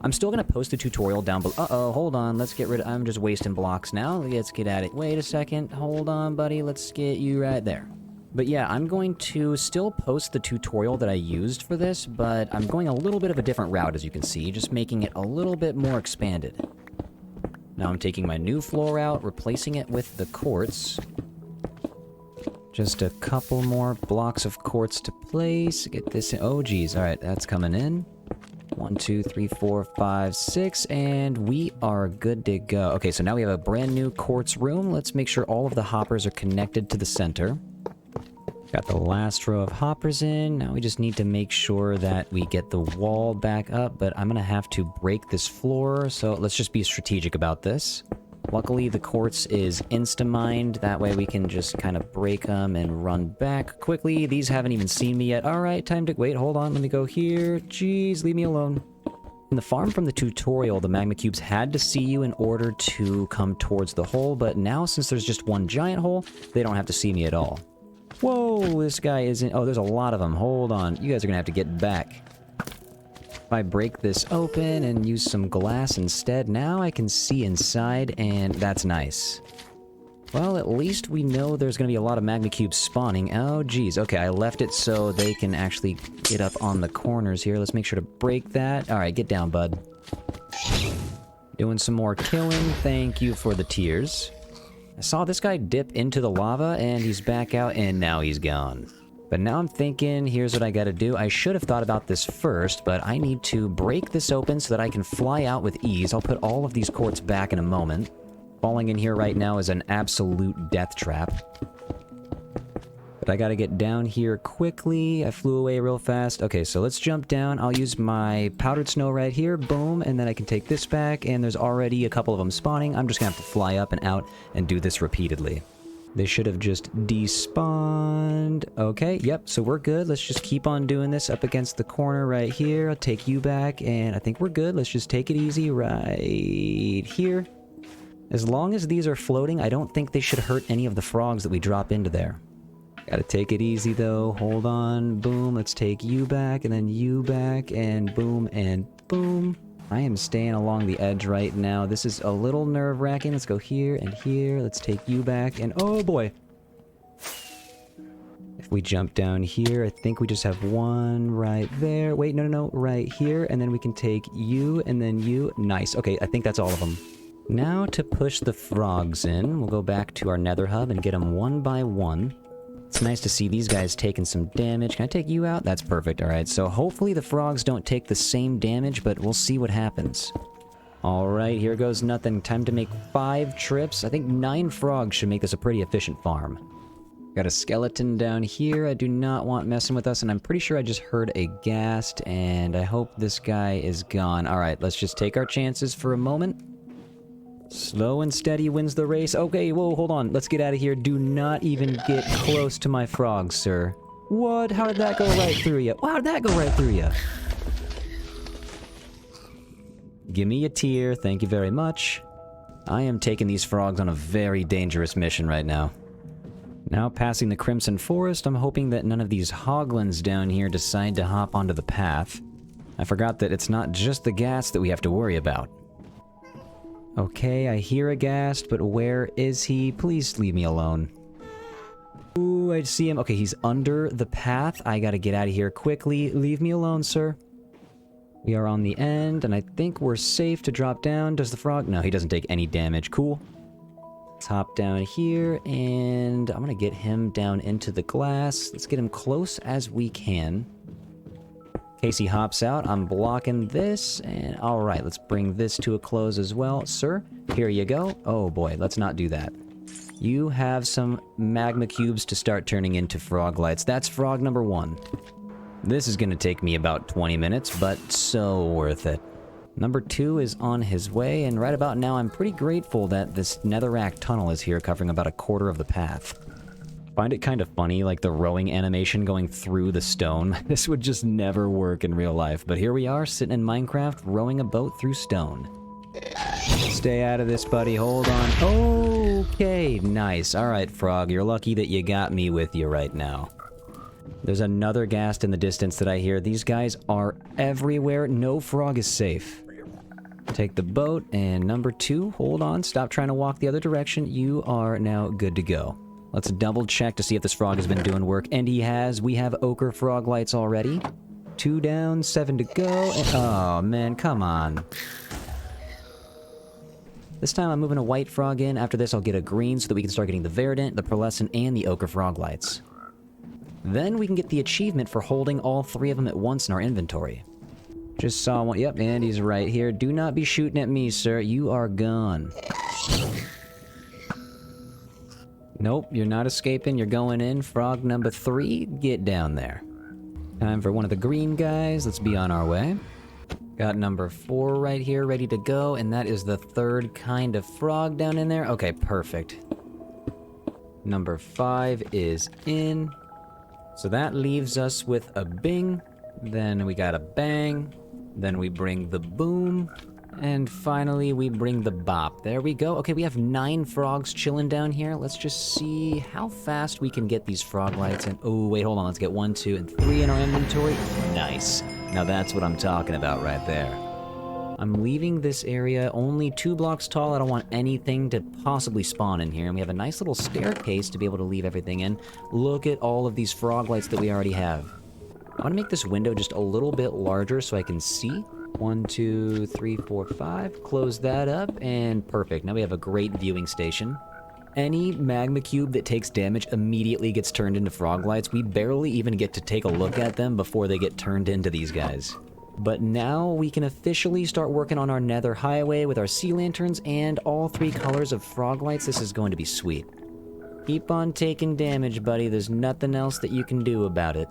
I'm still going to post a tutorial down below. Uh-oh, hold on. Let's get rid of... I'm just wasting blocks now. Let's get at it. Wait a second. Hold on, buddy. Let's get you right there. But yeah, I'm going to still post the tutorial that I used for this, but I'm going a little bit of a different route, as you can see, just making it a little bit more expanded. Now I'm taking my new floor out, replacing it with the quartz. Just a couple more blocks of quartz to place. Get this in. Oh, geez. All right, that's coming in. 1, 2, 3, 4, 5, 6, and we are good to go. Okay, so now we have a brand new quartz room. Let's make sure all of the hoppers are connected to the center. Got the last row of hoppers in. Now we just need to make sure that we get the wall back up, but I'm gonna have to break this floor, so let's just be strategic about this. Luckily, the quartz is insta-mined. That way we can just kind of break them and run back quickly. These haven't even seen me yet. All right, time to... Wait, hold on. Let me go here. Jeez, leave me alone. In the farm from the tutorial, the magma cubes had to see you in order to come towards the hole, but now since there's just one giant hole, they don't have to see me at all. Whoa, this guy isn't... Oh, there's a lot of them. Hold on. You guys are gonna have to get back. If I break this open and use some glass instead, now I can see inside, and that's nice. Well, at least we know there's going to be a lot of magma cubes spawning. Oh, geez. Okay, I left it so they can actually get up on the corners here. Let's make sure to break that. All right, get down, bud. Doing some more killing. Thank you for the tears. I saw this guy dip into the lava, and he's back out, and now he's gone. But now I'm thinking, here's what I gotta do. I should have thought about this first, but I need to break this open so that I can fly out with ease. I'll put all of these quartz back in a moment. Falling in here right now is an absolute death trap. But I gotta get down here quickly. I flew away real fast. Okay, so let's jump down. I'll use my powdered snow right here. Boom, and then I can take this back, and there's already a couple of them spawning. I'm just gonna have to fly up and out and do this repeatedly. They should have just despawned. Okay, yep, so we're good. Let's just keep on doing this up against the corner right here. I'll take you back, and I think we're good. Let's just take it easy right here. As long as these are floating, I don't think they should hurt any of the frogs that we drop into there. Gotta take it easy, though. Hold on. Boom, let's take you back, and then you back, and boom, and boom. I am staying along the edge right now. This is a little nerve-wracking. Let's go here and here. Let's take you back, and oh boy! If we jump down here, I think we just have one right there. Wait, no, right here, and then we can take you, and then you. Nice. Okay, I think that's all of them. Now to push the frogs in, we'll go back to our nether hub and get them one by one. It's nice to see these guys taking some damage. Can I take you out? That's perfect. Alright, so hopefully the frogs don't take the same damage, but we'll see what happens. Alright, here goes nothing. Time to make 5 trips. I think 9 frogs should make this a pretty efficient farm. Got a skeleton down here. I do not want messing with us, and I'm pretty sure I just heard a ghast, and I hope this guy is gone. Alright, let's just take our chances for a moment. Slow and steady wins the race. Okay, whoa, hold on. Let's get out of here. Do not even get close to my frogs, sir. What? How did that go right through you? How did that go right through you? Give me a tear. Thank you very much. I am taking these frogs on a very dangerous mission right now. Now passing the Crimson Forest, I'm hoping that none of these hoglins down here decide to hop onto the path. I forgot that it's not just the ghast that we have to worry about. Okay, I hear a ghast, but where is he? Please leave me alone. Ooh, I see him. Okay, he's under the path. I gotta get out of here quickly. Leave me alone, sir. We are on the end, and I think we're safe to drop down. Does the frog? No, he doesn't take any damage. Cool. Let's hop down here, and I'm gonna get him down into the glass. Let's get him close as we can. In case he hops out, I'm blocking this, and alright, let's bring this to a close as well. Sir, here you go. Oh boy, let's not do that. You have some magma cubes to start turning into froglights. That's frog number 1. This is gonna take me about 20 minutes, but so worth it. Number 2 is on his way, and right about now I'm pretty grateful that this netherrack tunnel is here, covering about a quarter of the path. Find it kind of funny, like the rowing animation going through the stone. This would just never work in real life, but here we are, sitting in Minecraft, rowing a boat through stone. Stay out of this, buddy. Hold on. Okay, nice. Alright, frog, you're lucky that you got me with you right now. There's another ghast in the distance that I hear. These guys are everywhere. No frog is safe. Take the boat, and number 2, hold on, stop trying to walk the other direction. You are now good to go. Let's double check to see if this frog has been doing work, and he has. We have ochre froglights already. 2 down, 7 to go, and oh man, come on. This time I'm moving a white frog in. After this I'll get a green so that we can start getting the verdant, the pearlescent, and the ochre froglights. Then we can get the achievement for holding all 3 of them at once in our inventory. Just saw one. Yep, and he's right here. Do not be shooting at me, sir. You are gone. Nope, you're not escaping. You're going in. Frog number 3, get down there. Time for one of the green guys. Let's be on our way. Got number 4 right here, ready to go, and that is the 3rd kind of frog down in there. Okay, perfect. Number 5 is in. So that leaves us with a bing, then we got a bang, then we bring the boom, and finally we bring the bop. There we go. Okay, we have 9 frogs chilling down here. Let's just see how fast we can get these froglights in. Oh, wait, hold on. Let's get 1, 2, and 3 in our inventory. Nice. Now that's what I'm talking about right there. I'm leaving this area only 2 blocks tall. I don't want anything to possibly spawn in here. And we have a nice little staircase to be able to leave everything in. Look at all of these froglights that we already have. I want to make this window just a little bit larger so I can see. 1, 2, 3, 4, 5. Close that up, and perfect. Now we have a great viewing station. Any magma cube that takes damage immediately gets turned into froglights. We barely even get to take a look at them before they get turned into these guys. But now we can officially start working on our nether highway with our sea lanterns and all 3 colors of froglights. This is going to be sweet. Keep on taking damage, buddy. There's nothing else that you can do about it.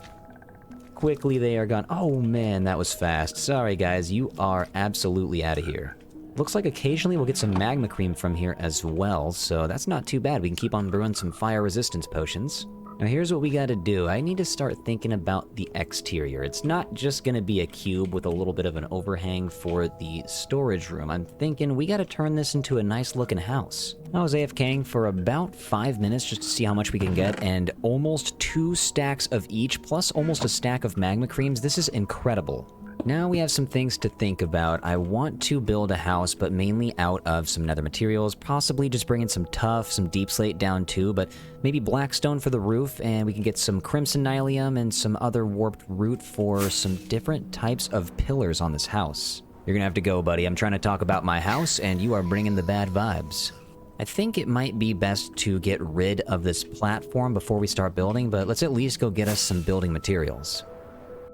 Quickly they are gone. Oh man, that was fast. Sorry guys, you are absolutely out of here. Looks like occasionally we'll get some magma cream from here as well, so that's not too bad. We can keep on brewing some fire resistance potions. Now here's what we gotta do. I need to start thinking about the exterior. It's not just gonna be a cube with a little bit of an overhang for the storage room. I'm thinking we gotta turn this into a nice looking house. I was AFKing for about 5 minutes just to see how much we can get, and almost 2 stacks of each, plus almost a stack of magma creams. This is incredible. Now we have some things to think about. I want to build a house, but mainly out of some nether materials, possibly just bringing some tuff, some deep slate down too, but maybe blackstone for the roof, and we can get some crimson nylium and some other warped root for some different types of pillars on this house. You're gonna have to go, buddy. I'm trying to talk about my house, and you are bringing the bad vibes. I think it might be best to get rid of this platform before we start building, but let's at least go get us some building materials.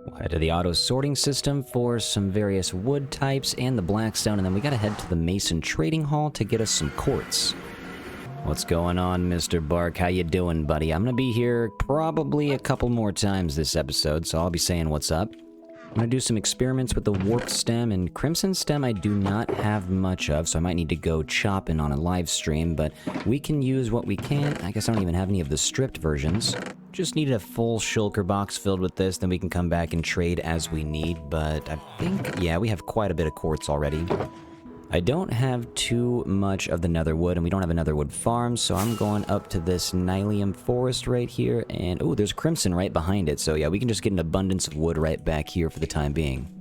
We'll head to the auto sorting system for some various wood types and the blackstone, and then we gotta head to the mason trading hall to get us some quartz. What's going on, Mr. Bark? How you doing, buddy? I'm gonna be here probably a couple more times this episode, so I'll be saying what's up. I'm gonna do some experiments with the warped stem, and crimson stem I do not have much of, so I might need to go chopping on a live stream, but we can use what we can. I guess I don't even have any of the stripped versions. Just needed a full shulker box filled with this, then we can come back and trade as we need, but I think, yeah, we have quite a bit of quartz already. I don't have too much of the nether wood, and we don't have a nether wood farm, so I'm going up to this Nylium forest right here, and oh, there's crimson right behind it, so yeah, we can just get an abundance of wood right back here for the time being.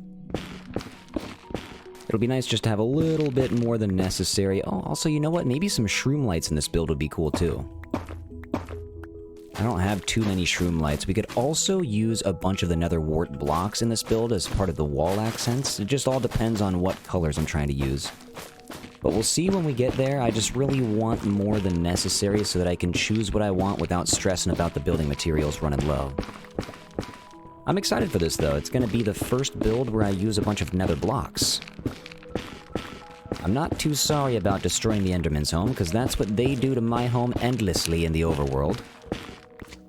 It'll be nice just to have a little bit more than necessary. Oh, also, you know what? Maybe some shroom lights in this build would be cool, too. I don't have too many shroom lights. We could also use a bunch of the nether wart blocks in this build as part of the wall accents. It just all depends on what colors I'm trying to use. But we'll see when we get there. I just really want more than necessary so that I can choose what I want without stressing about the building materials running low. I'm excited for this, though. It's going to be the first build where I use a bunch of nether blocks. I'm not too sorry about destroying the Enderman's home, because that's what they do to my home endlessly in the overworld.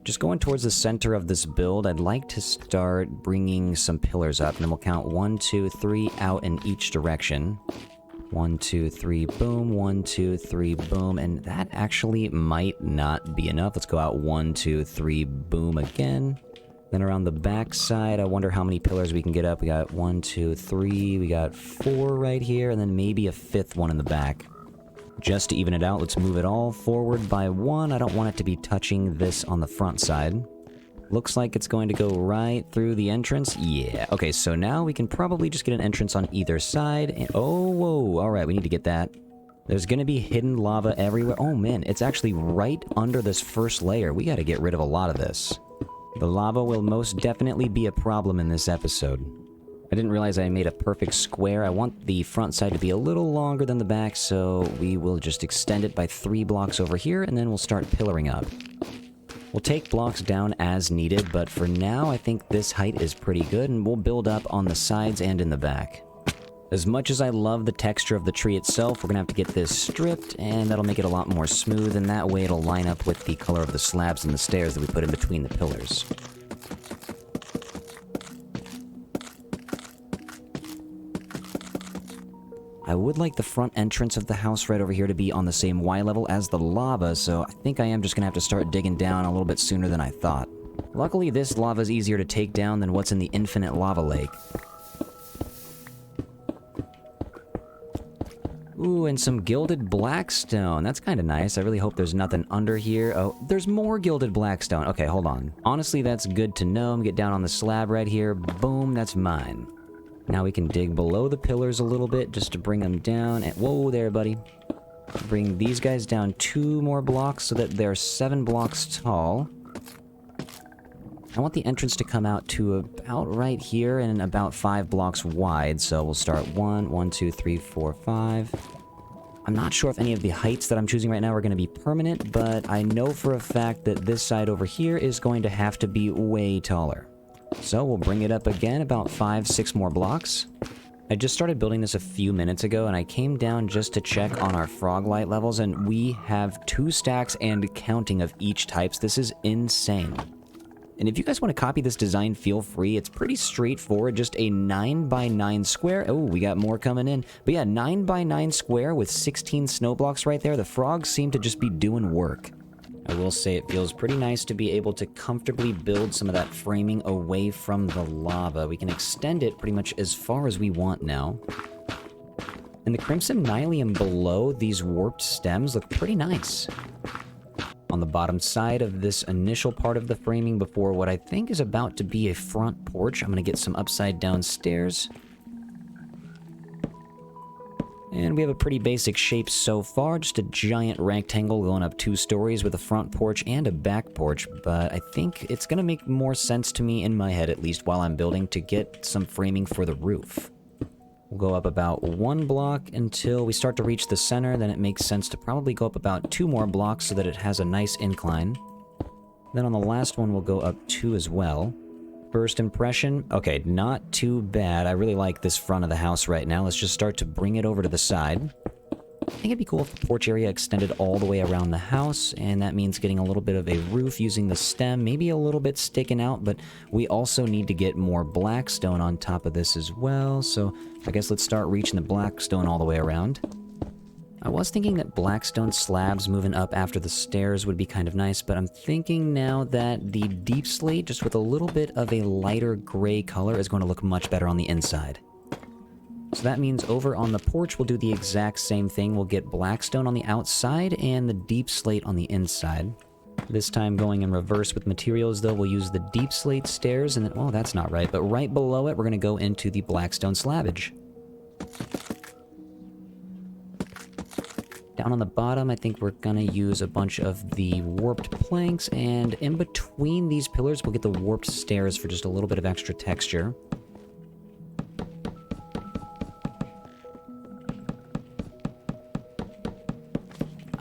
Just going towards the center of this build, I'd like to start bringing some pillars up, and then we'll count 1, 2, 3 out in each direction. 1, 2, 3, boom, 1, 2, 3, boom, and that actually might not be enough. Let's go out 1, 2, 3, boom again. Then around the back side, I wonder how many pillars we can get up. We got 1, 2, 3, we got 4 right here, and then maybe a 5th one in the back. Just to even it out, let's move it all forward by 1. I don't want it to be touching this on the front side. Looks like it's going to go right through the entrance. Yeah. Okay, so now we can probably just get an entrance on either side. And, oh, whoa. All right, we need to get that. There's going to be hidden lava everywhere. Oh, man, it's actually right under this first layer. We got to get rid of a lot of this. The lava will most definitely be a problem in this episode. I didn't realize I made a perfect square. I want the front side to be a little longer than the back, so we will just extend it by 3 blocks over here, and then we'll start pillaring up. We'll take blocks down as needed, but for now, I think this height is pretty good, and we'll build up on the sides and in the back. As much as I love the texture of the tree itself, we're gonna have to get this stripped, and that'll make it a lot more smooth, and that way it'll line up with the color of the slabs and the stairs that we put in between the pillars. I would like the front entrance of the house right over here to be on the same Y level as the lava, so I think I am just gonna have to start digging down a little bit sooner than I thought. Luckily, this lava is easier to take down than what's in the infinite lava lake. Ooh, and some gilded blackstone. That's kind of nice. I really hope there's nothing under here. Oh, there's more gilded blackstone. Okay, hold on. Honestly, that's good to know. Get down on the slab right here. Boom, that's mine. Now we can dig below the pillars a little bit just to bring them down. And whoa there, buddy. Bring these guys down 2 more blocks so that they're 7 blocks tall. I want the entrance to come out to about right here and about 5 blocks wide. So we'll start 1, 2, 3, 4, 5. I'm not sure if any of the heights that I'm choosing right now are going to be permanent, but I know for a fact that this side over here is going to have to be way taller. So we'll bring it up again about 5, 6 more blocks. I just started building this a few minutes ago, and I came down just to check on our froglight levels, and we have 2 stacks and counting of each types. This is insane. And if you guys want to copy this design, feel free. It's pretty straightforward, just a 9x9 square. Oh, we got more coming in. But yeah, 9x9 square with 16 snow blocks right there. The frogs seem to just be doing work. I will say it feels pretty nice to be able to comfortably build some of that framing away from the lava. We can extend it pretty much as far as we want now. And the crimson Nylium below these warped stems look pretty nice. On the bottom side of this initial part of the framing before what I think is about to be a front porch, I'm going to get some upside down stairs. And we have a pretty basic shape so far, just a giant rectangle going up 2 stories with a front porch and a back porch, but I think it's going to make more sense to me in my head, at least while I'm building, to get some framing for the roof. We'll go up about 1 block until we start to reach the center, then it makes sense to probably go up about 2 more blocks so that it has a nice incline. Then on the last one we'll go up 2 as well. First impression, okay, not too bad. I really like this front of the house right now. Let's just start to bring it over to the side. I think it'd be cool if the porch area extended all the way around the house, and that means getting a little bit of a roof using the stem, maybe a little bit sticking out, but we also need to get more blackstone on top of this as well, so I guess let's start reaching the blackstone all the way around. I was thinking that blackstone slabs moving up after the stairs would be kind of nice, but I'm thinking now that the deep slate, just with a little bit of a lighter gray color, is going to look much better on the inside. So that means over on the porch, we'll do the exact same thing. We'll get blackstone on the outside and the deep slate on the inside. This time going in reverse with materials, though, we'll use the deep slate stairs, and then, oh, that's not right, but right below it, we're going to go into the blackstone slabbage. Down on the bottom, I think we're going to use a bunch of the warped planks, and in between these pillars, we'll get the warped stairs for just a little bit of extra texture.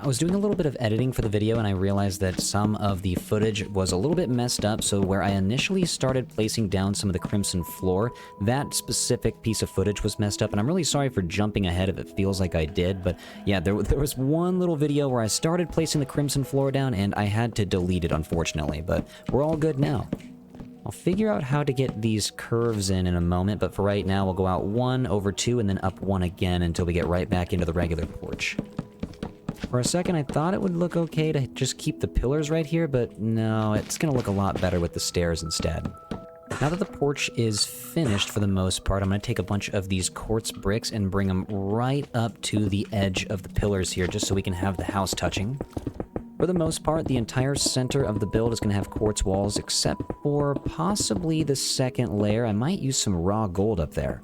I was doing a little bit of editing for the video and I realized that some of the footage was a little bit messed up, so where I initially started placing down some of the crimson floor, that specific piece of footage was messed up, and I'm really sorry for jumping ahead if it feels like I did, but yeah, there was one little video where I started placing the crimson floor down and I had to delete it, unfortunately, but we're all good now. I'll figure out how to get these curves in a moment, but for right now we'll go out 1 over 2 and then up 1 again until we get right back into the regular porch. For a second, I thought it would look okay to just keep the pillars right here, but no, it's gonna look a lot better with the stairs instead. Now that the porch is finished for the most part, I'm gonna take a bunch of these quartz bricks and bring them right up to the edge of the pillars here, just so we can have the house touching. For the most part, the entire center of the build is gonna have quartz walls, except for possibly the second layer. I might use some raw gold up there.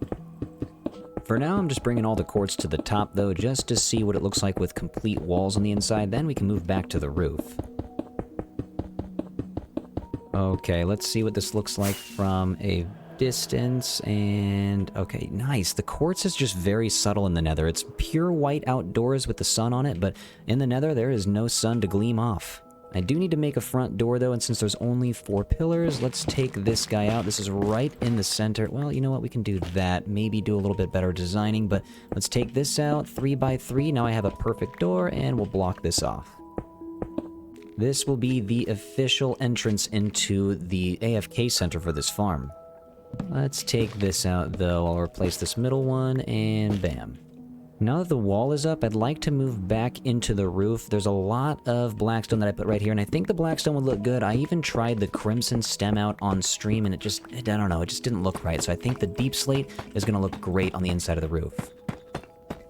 For now, I'm just bringing all the quartz to the top, though, just to see what it looks like with complete walls on the inside. Then we can move back to the roof. Okay, let's see what this looks like from a distance, and okay, nice. The quartz is just very subtle in the Nether. It's pure white outdoors with the sun on it, but in the Nether, there is no sun to gleam off. I do need to make a front door, though, and since there's only 4 pillars, let's take this guy out. This is right in the center. Well, you know what? We can do that. Maybe do a little bit better designing, but let's take this out. 3 by 3. Now I have a perfect door, and we'll block this off. This will be the official entrance into the AFK center for this farm. Let's take this out, though. I'll replace this middle one, and bam. Now that the wall is up, I'd like to move back into the roof. There's a lot of blackstone that I put right here, and I think the blackstone would look good. I even tried the crimson stem out on stream, and I don't know, it just didn't look right. So I think the deep slate is going to look great on the inside of the roof.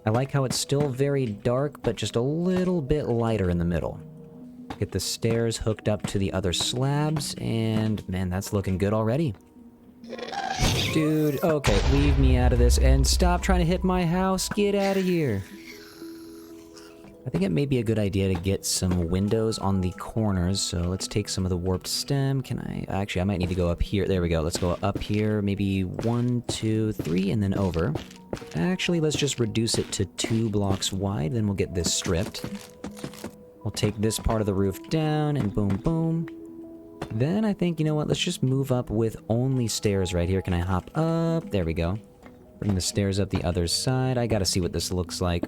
I like how it's still very dark, but just a little bit lighter in the middle. Get the stairs hooked up to the other slabs, and man, that's looking good already. Dude, okay, leave me out of this and stop trying to hit my house. Get out of here. I think it may be a good idea to get some windows on the corners, so let's take some of the warped stem. Actually, I might need to go up here. There we go. Let's go up here, maybe 1, 2, 3, and then over. Actually, let's just reduce it to 2 blocks wide, then we'll get this stripped. We'll take this part of the roof down, and boom, boom. Then I think, you know what, let's just move up with only stairs right here. Can I hop up? There we go. Bring the stairs up the other side. I gotta see what this looks like.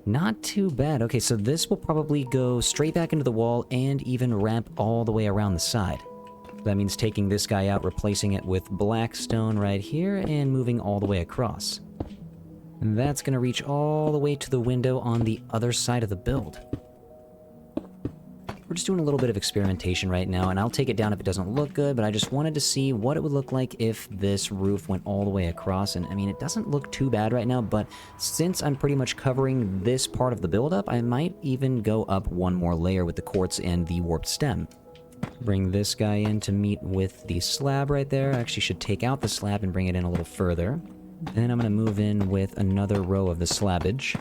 Not too bad. Okay, so this will probably go straight back into the wall and even ramp all the way around the side. That means taking this guy out, replacing it with blackstone right here, and moving all the way across. And that's gonna reach all the way to the window on the other side of the build. We're just doing a little bit of experimentation right now, and I'll take it down if it doesn't look good, but I just wanted to see what it would look like if this roof went all the way across. And I mean, it doesn't look too bad right now, but since I'm pretty much covering this part of the build-up, I might even go up 1 more layer with the quartz and the warped stem. Bring this guy in to meet with the slab right there. I actually should take out the slab and bring it in a little further. Then I'm going to move in with another row of the slabbage.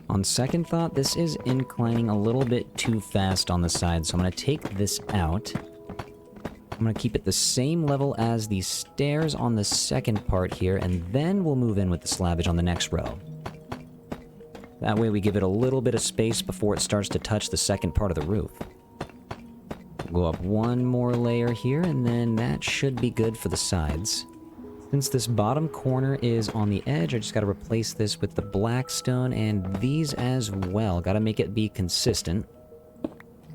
On second thought, this is inclining a little bit too fast on the side, so I'm going to take this out. I'm going to keep it the same level as the stairs on the second part here, and then we'll move in with the slabbage on the next row. That way we give it a little bit of space before it starts to touch the second part of the roof. We'll go up 1 more layer here, and then that should be good for the sides. Since this bottom corner is on the edge, I just gotta replace this with the blackstone and these as well. Gotta make it be consistent.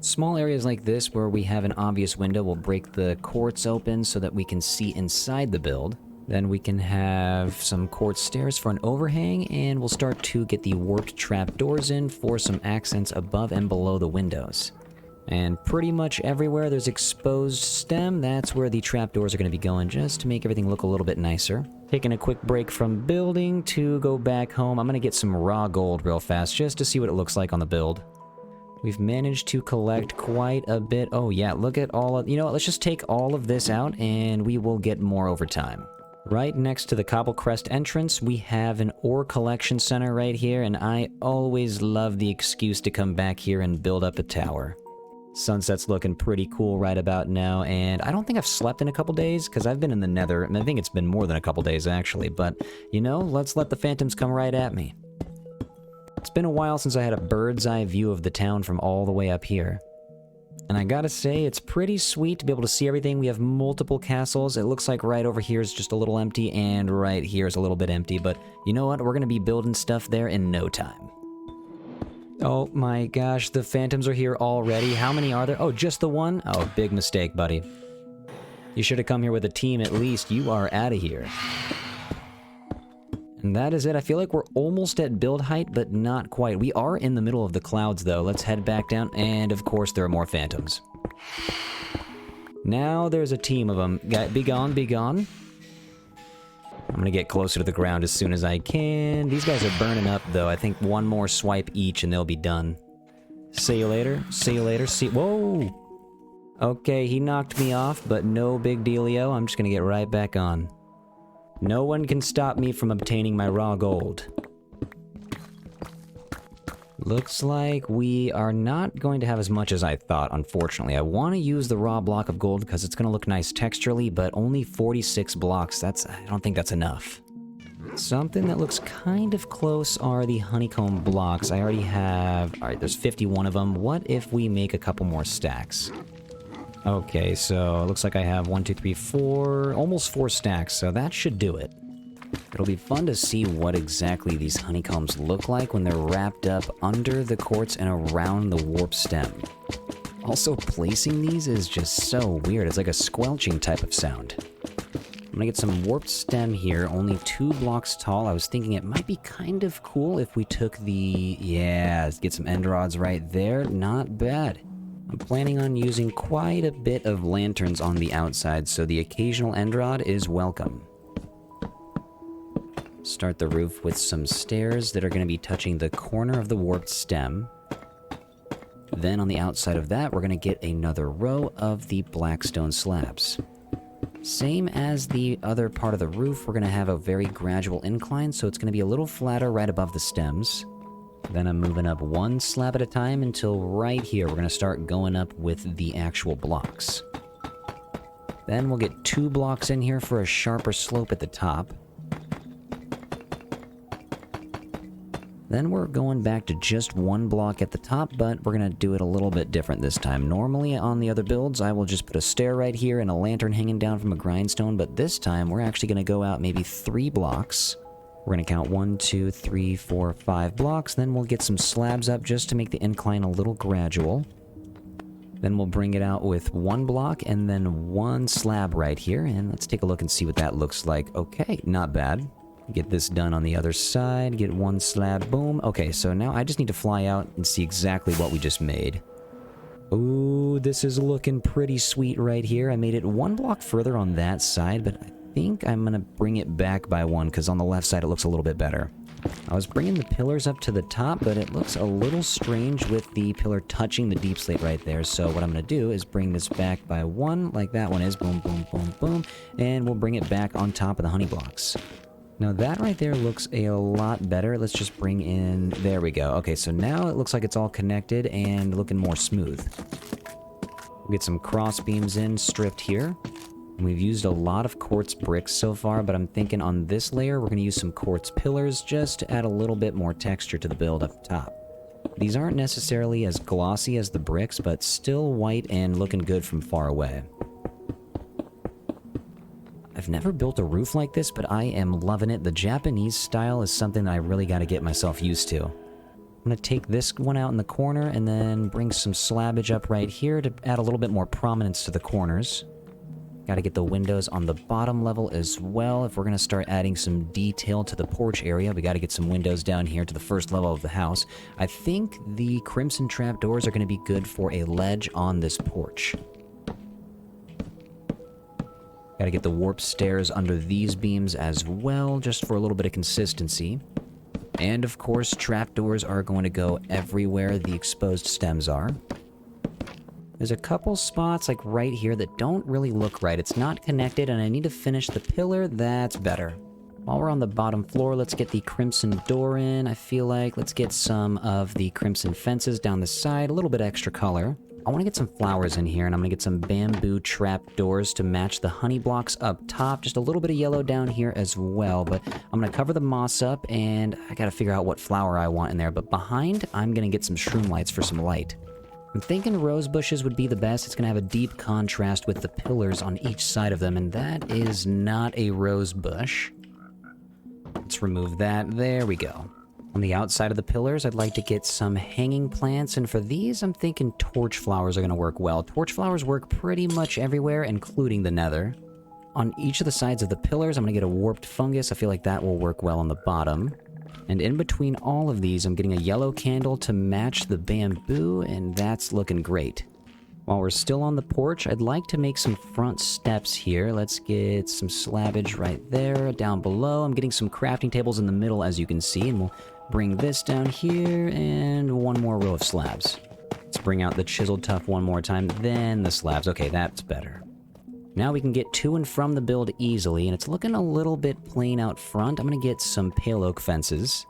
Small areas like this where we have an obvious window, we'll break the quartz open so that we can see inside the build. Then we can have some quartz stairs for an overhang, and we'll start to get the warped trap doors in for some accents above and below the windows. And pretty much everywhere there's exposed stem, that's where the trapdoors are going to be going, just to make everything look a little bit nicer. Taking a quick break from building to go back home. I'm going to get some raw gold real fast, just to see what it looks like on the build. We've managed to collect quite a bit. Oh yeah, look at all of... You know what, let's just take all of this out, and we will get more over time. Right next to the Cobblecrest entrance, we have an ore collection center right here, and I always love the excuse to come back here and build up a tower. Sunset's looking pretty cool right about now, and I don't think I've slept in a couple days, because I've been in the Nether, and I think it's been more than a couple days actually, but, you know, let's let the phantoms come right at me. It's been a while since I had a bird's eye view of the town from all the way up here. And I gotta say, it's pretty sweet to be able to see everything. We have multiple castles. It looks like right over here is just a little empty, and right here is a little bit empty, but you know what? We're gonna be building stuff there in no time. Oh my gosh, the phantoms are here already. How many are there? Oh, just the one? Oh, big mistake, buddy. You should have come here with a team at least. You are out of here. And that is it. I feel like we're almost at build height, but not quite. We are in the middle of the clouds, though. Let's head back down, and of course, there are more phantoms. Now there's a team of them. Be gone, be gone. I'm gonna get closer to the ground as soon as I can. These guys are burning up, though. I think one more swipe each, and they'll be done. See you later. See you later. See... Whoa! Okay, he knocked me off, but no big dealio. I'm just gonna get right back on. No one can stop me from obtaining my raw gold. Looks like we are not going to have as much as I thought, unfortunately. I want to use the raw block of gold because it's going to look nice texturally, but only 46 blocks. I don't think that's enough. Something that looks kind of close are the honeycomb blocks. I already have... Alright, there's 51 of them. What if we make a couple more stacks? Okay, so it looks like I have 1, 2, 3, 4, almost 4 stacks, so that should do it. It'll be fun to see what exactly these honeycombs look like when they're wrapped up under the quartz and around the warp stem. Also, placing these is just so weird. It's like a squelching type of sound. I'm gonna get some warped stem here, only 2 blocks tall. I was thinking it might be kind of cool if we took the... Yeah, let's get some end rods right there. Not bad. I'm planning on using quite a bit of lanterns on the outside, so the occasional end rod is welcome. Start the roof with some stairs that are going to be touching the corner of the warped stem. Then on the outside of that, we're going to get another row of the black stone slabs. Same as the other part of the roof, we're going to have a very gradual incline, so it's going to be a little flatter right above the stems. Then I'm moving up 1 slab at a time until right here we're going to start going up with the actual blocks. Then we'll get 2 blocks in here for a sharper slope at the top. Then we're going back to just 1 block at the top, but we're going to do it a little bit different this time. Normally on the other builds I will just put a stair right here and a lantern hanging down from a grindstone, but this time we're actually going to go out maybe 3 blocks. We're going to count 1, 2, 3, 4, 5 blocks, then we'll get some slabs up just to make the incline a little gradual. Then we'll bring it out with 1 block and then 1 slab right here, and let's take a look and see what that looks like. Okay, not bad. Get this done on the other side, get 1 slab, boom. Okay, so now I just need to fly out and see exactly what we just made. Ooh, this is looking pretty sweet right here. I made it 1 block further on that side, but I think I'm gonna bring it back by 1 because on the left side it looks a little bit better. I was bringing the pillars up to the top, but it looks a little strange with the pillar touching the deep slate right there. So what I'm gonna do is bring this back by 1, like that one is, boom, boom, boom, boom, and we'll bring it back on top of the honey blocks. Now that right there looks a lot better. Let's just bring in... There we go. Okay, so now it looks like it's all connected and looking more smooth. We'll get some cross beams in, stripped here. We've used a lot of quartz bricks so far, but I'm thinking on this layer we're going to use some quartz pillars just to add a little bit more texture to the build up top. These aren't necessarily as glossy as the bricks, but still white and looking good from far away. I've never built a roof like this, but I am loving it. The Japanese style is something that I really got to get myself used to. I'm going to take this one out in the corner and then bring some slabbage up right here to add a little bit more prominence to the corners. Got to get the windows on the bottom level as well. If we're going to start adding some detail to the porch area, we got to get some windows down here to the first level of the house. I think the crimson trapdoors are going to be good for a ledge on this porch. Got to get the warp stairs under these beams as well, just for a little bit of consistency. And of course, trapdoors are going to go everywhere the exposed stems are. There's a couple spots like right here that don't really look right. It's not connected and I need to finish the pillar. That's better. While we're on the bottom floor, let's get the crimson door in, I feel like. Let's get some of the crimson fences down the side, a little bit extra color. I want to get some flowers in here, and I'm going to get some bamboo trap doors to match the honey blocks up top. Just a little bit of yellow down here as well, but I'm going to cover the moss up, and I got to figure out what flower I want in there. But behind, I'm going to get some shroom lights for some light. I'm thinking rose bushes would be the best. It's going to have a deep contrast with the pillars on each side of them, and that is not a rose bush. Let's remove that. There we go. On the outside of the pillars, I'd like to get some hanging plants, and for these, I'm thinking torch flowers are going to work well. Torch flowers work pretty much everywhere, including the nether. On each of the sides of the pillars, I'm going to get a warped fungus. I feel like that will work well on the bottom. And in between all of these, I'm getting a yellow candle to match the bamboo, and that's looking great. While we're still on the porch, I'd like to make some front steps here. Let's get some slabbage right there. Down below, I'm getting some crafting tables in the middle, as you can see, and we'll bring this down here, and one more row of slabs. Let's bring out the chiseled tuff one more time, then the slabs. Okay, that's better. Now we can get to and from the build easily, and it's looking a little bit plain out front. I'm going to get some pale oak fences.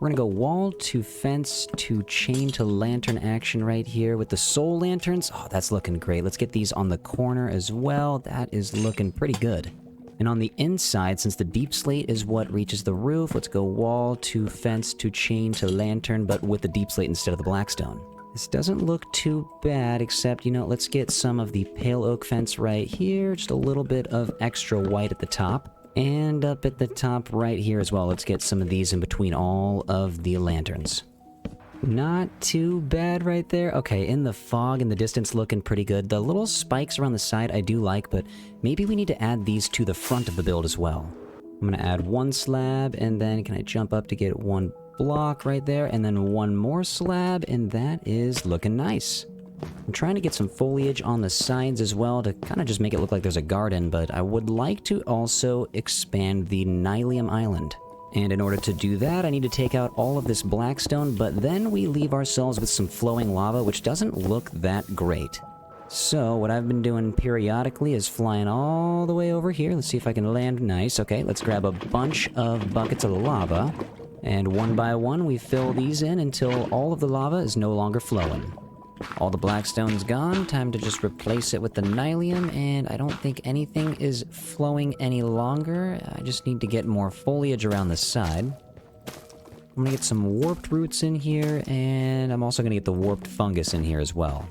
We're going to go wall to fence to chain to lantern action right here with the soul lanterns. Oh, that's looking great. Let's get these on the corner as well. That is looking pretty good. And on the inside, since the deep slate is what reaches the roof, let's go wall to fence to chain to lantern, but with the deep slate instead of the blackstone. This doesn't look too bad, except, you know, let's get some of the pale oak fence right here. Just a little bit of extra white at the top. And up at the top right here as well. Let's get some of these in between all of the lanterns. Not too bad right there. Okay, in the fog in the distance looking pretty good. The little spikes around the side I do like, but maybe we need to add these to the front of the build as well. I'm going to add one slab, and then can I jump up to get one block right there, and then one more slab, and that is looking nice. I'm trying to get some foliage on the sides as well to kind of just make it look like there's a garden, but I would like to also expand the Nylium island. And in order to do that, I need to take out all of this blackstone, but then we leave ourselves with some flowing lava, which doesn't look that great. So what I've been doing periodically is flying all the way over here. Let's see if I can land nice. Okay, let's grab a bunch of buckets of lava, and one by one we fill these in until all of the lava is no longer flowing. All the blackstone's gone, time to just replace it with the Nylium, and I don't think anything is flowing any longer. I just need to get more foliage around the side. I'm gonna get some warped roots in here, and I'm also gonna get the warped fungus in here as well.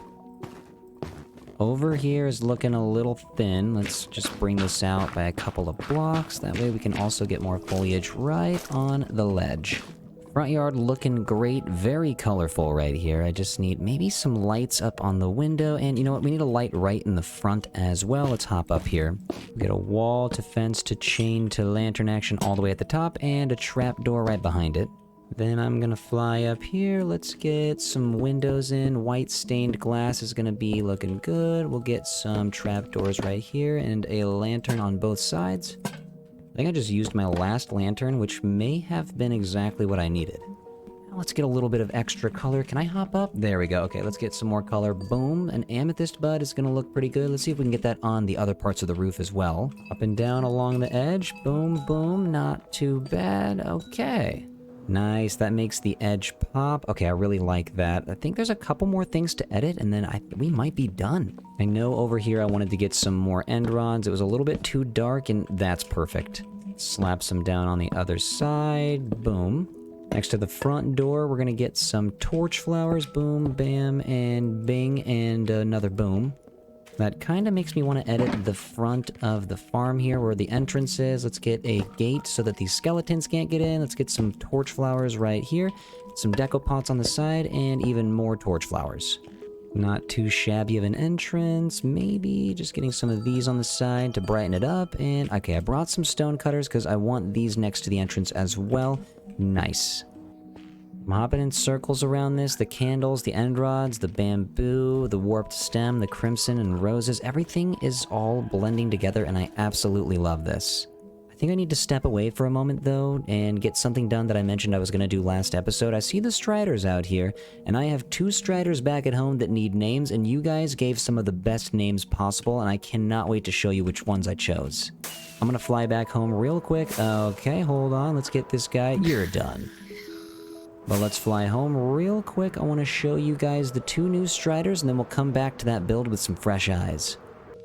Over here is looking a little thin. Let's just bring this out by a couple of blocks. That way we can also get more foliage right on the ledge. Front yard looking great, very colorful right here. I just need maybe some lights up on the window, and you know what, we need a light right in the front as well. Let's hop up here. We get a wall to fence to chain to lantern action all the way at the top, and a trap door right behind it. Then I'm gonna fly up here. Let's get some windows in. White stained glass is gonna be looking good. We'll get some trap doors right here and a lantern on both sides. I think I just used my last lantern, which may have been exactly what I needed. Now let's get a little bit of extra color. Can I hop up? There we go. Okay, let's get some more color. Boom. An amethyst bud is going to look pretty good. Let's see if we can get that on the other parts of the roof as well. Up and down along the edge. Boom, boom. Not too bad. Okay. Nice. That makes the edge pop. Okay, I really like that. I think there's a couple more things to edit, and then we might be done. I know over here I wanted to get some more end rods. It was a little bit too dark, and that's perfect. Slap some down on the other side. Boom. Next to the front door, we're going to get some torch flowers. Boom, bam, and bing, and another boom. That kind of makes me want to edit the front of the farm here where the entrance is. Let's get a gate so that these skeletons can't get in. Let's get some torch flowers right here. Some deco pots on the side, and even more torch flowers. Not too shabby of an entrance. Maybe just getting some of these on the side to brighten it up. And okay, I brought some stone cutters because I want these next to the entrance as well. Nice. I'm hopping in circles around this. The candles, the end rods, the bamboo, the warped stem, the crimson and roses. Everything is all blending together and I absolutely love this. I think I need to step away for a moment though and get something done that I mentioned I was going to do last episode. I see the striders out here and I have 2 striders back at home that need names and you guys gave some of the best names possible and I cannot wait to show you which ones I chose. I'm going to fly back home real quick. Okay, hold on. Let's get this guy. You're done. But let's fly home real quick. I want to show you guys the 2 new striders and then we'll come back to that build with some fresh eyes.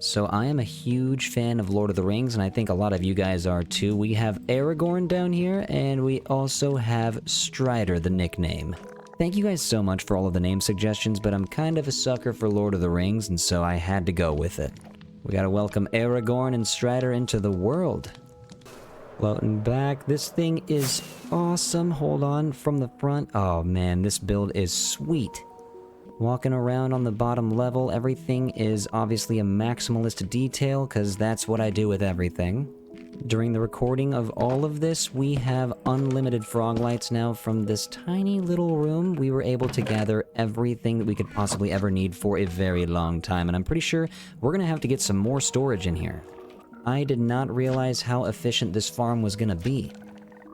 So I am a huge fan of Lord of the Rings, and I think a lot of you guys are too. We have Aragorn down here, and we also have Strider, the nickname. Thank you guys so much for all of the name suggestions, but I'm kind of a sucker for Lord of the Rings, and so I had to go with it. We gotta welcome Aragorn and Strider into the world. Floating back. This thing is awesome. Hold on, from the front. Oh man, this build is sweet. Walking around on the bottom level, everything is obviously a maximalist detail, because that's what I do with everything. During the recording of all of this, we have unlimited froglights now from this tiny little room. We were able to gather everything that we could possibly ever need for a very long time, and I'm pretty sure we're going to have to get some more storage in here. I did not realize how efficient this farm was going to be.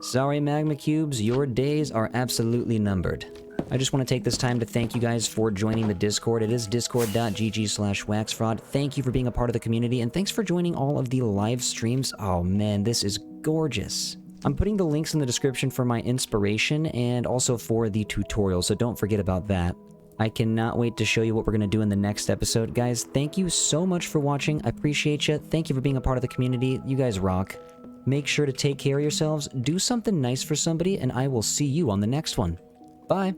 Sorry, magma cubes, your days are absolutely numbered. I just want to take this time to thank you guys for joining the Discord. It is discord.gg/WaxFraud. Thank you for being a part of the community, and thanks for joining all of the live streams. Oh man, this is gorgeous. I'm putting the links in the description for my inspiration and also for the tutorial, so don't forget about that. I cannot wait to show you what we're going to do in the next episode. Guys, thank you so much for watching. I appreciate you. Thank you for being a part of the community. You guys rock. Make sure to take care of yourselves, do something nice for somebody, and I will see you on the next one. Bye.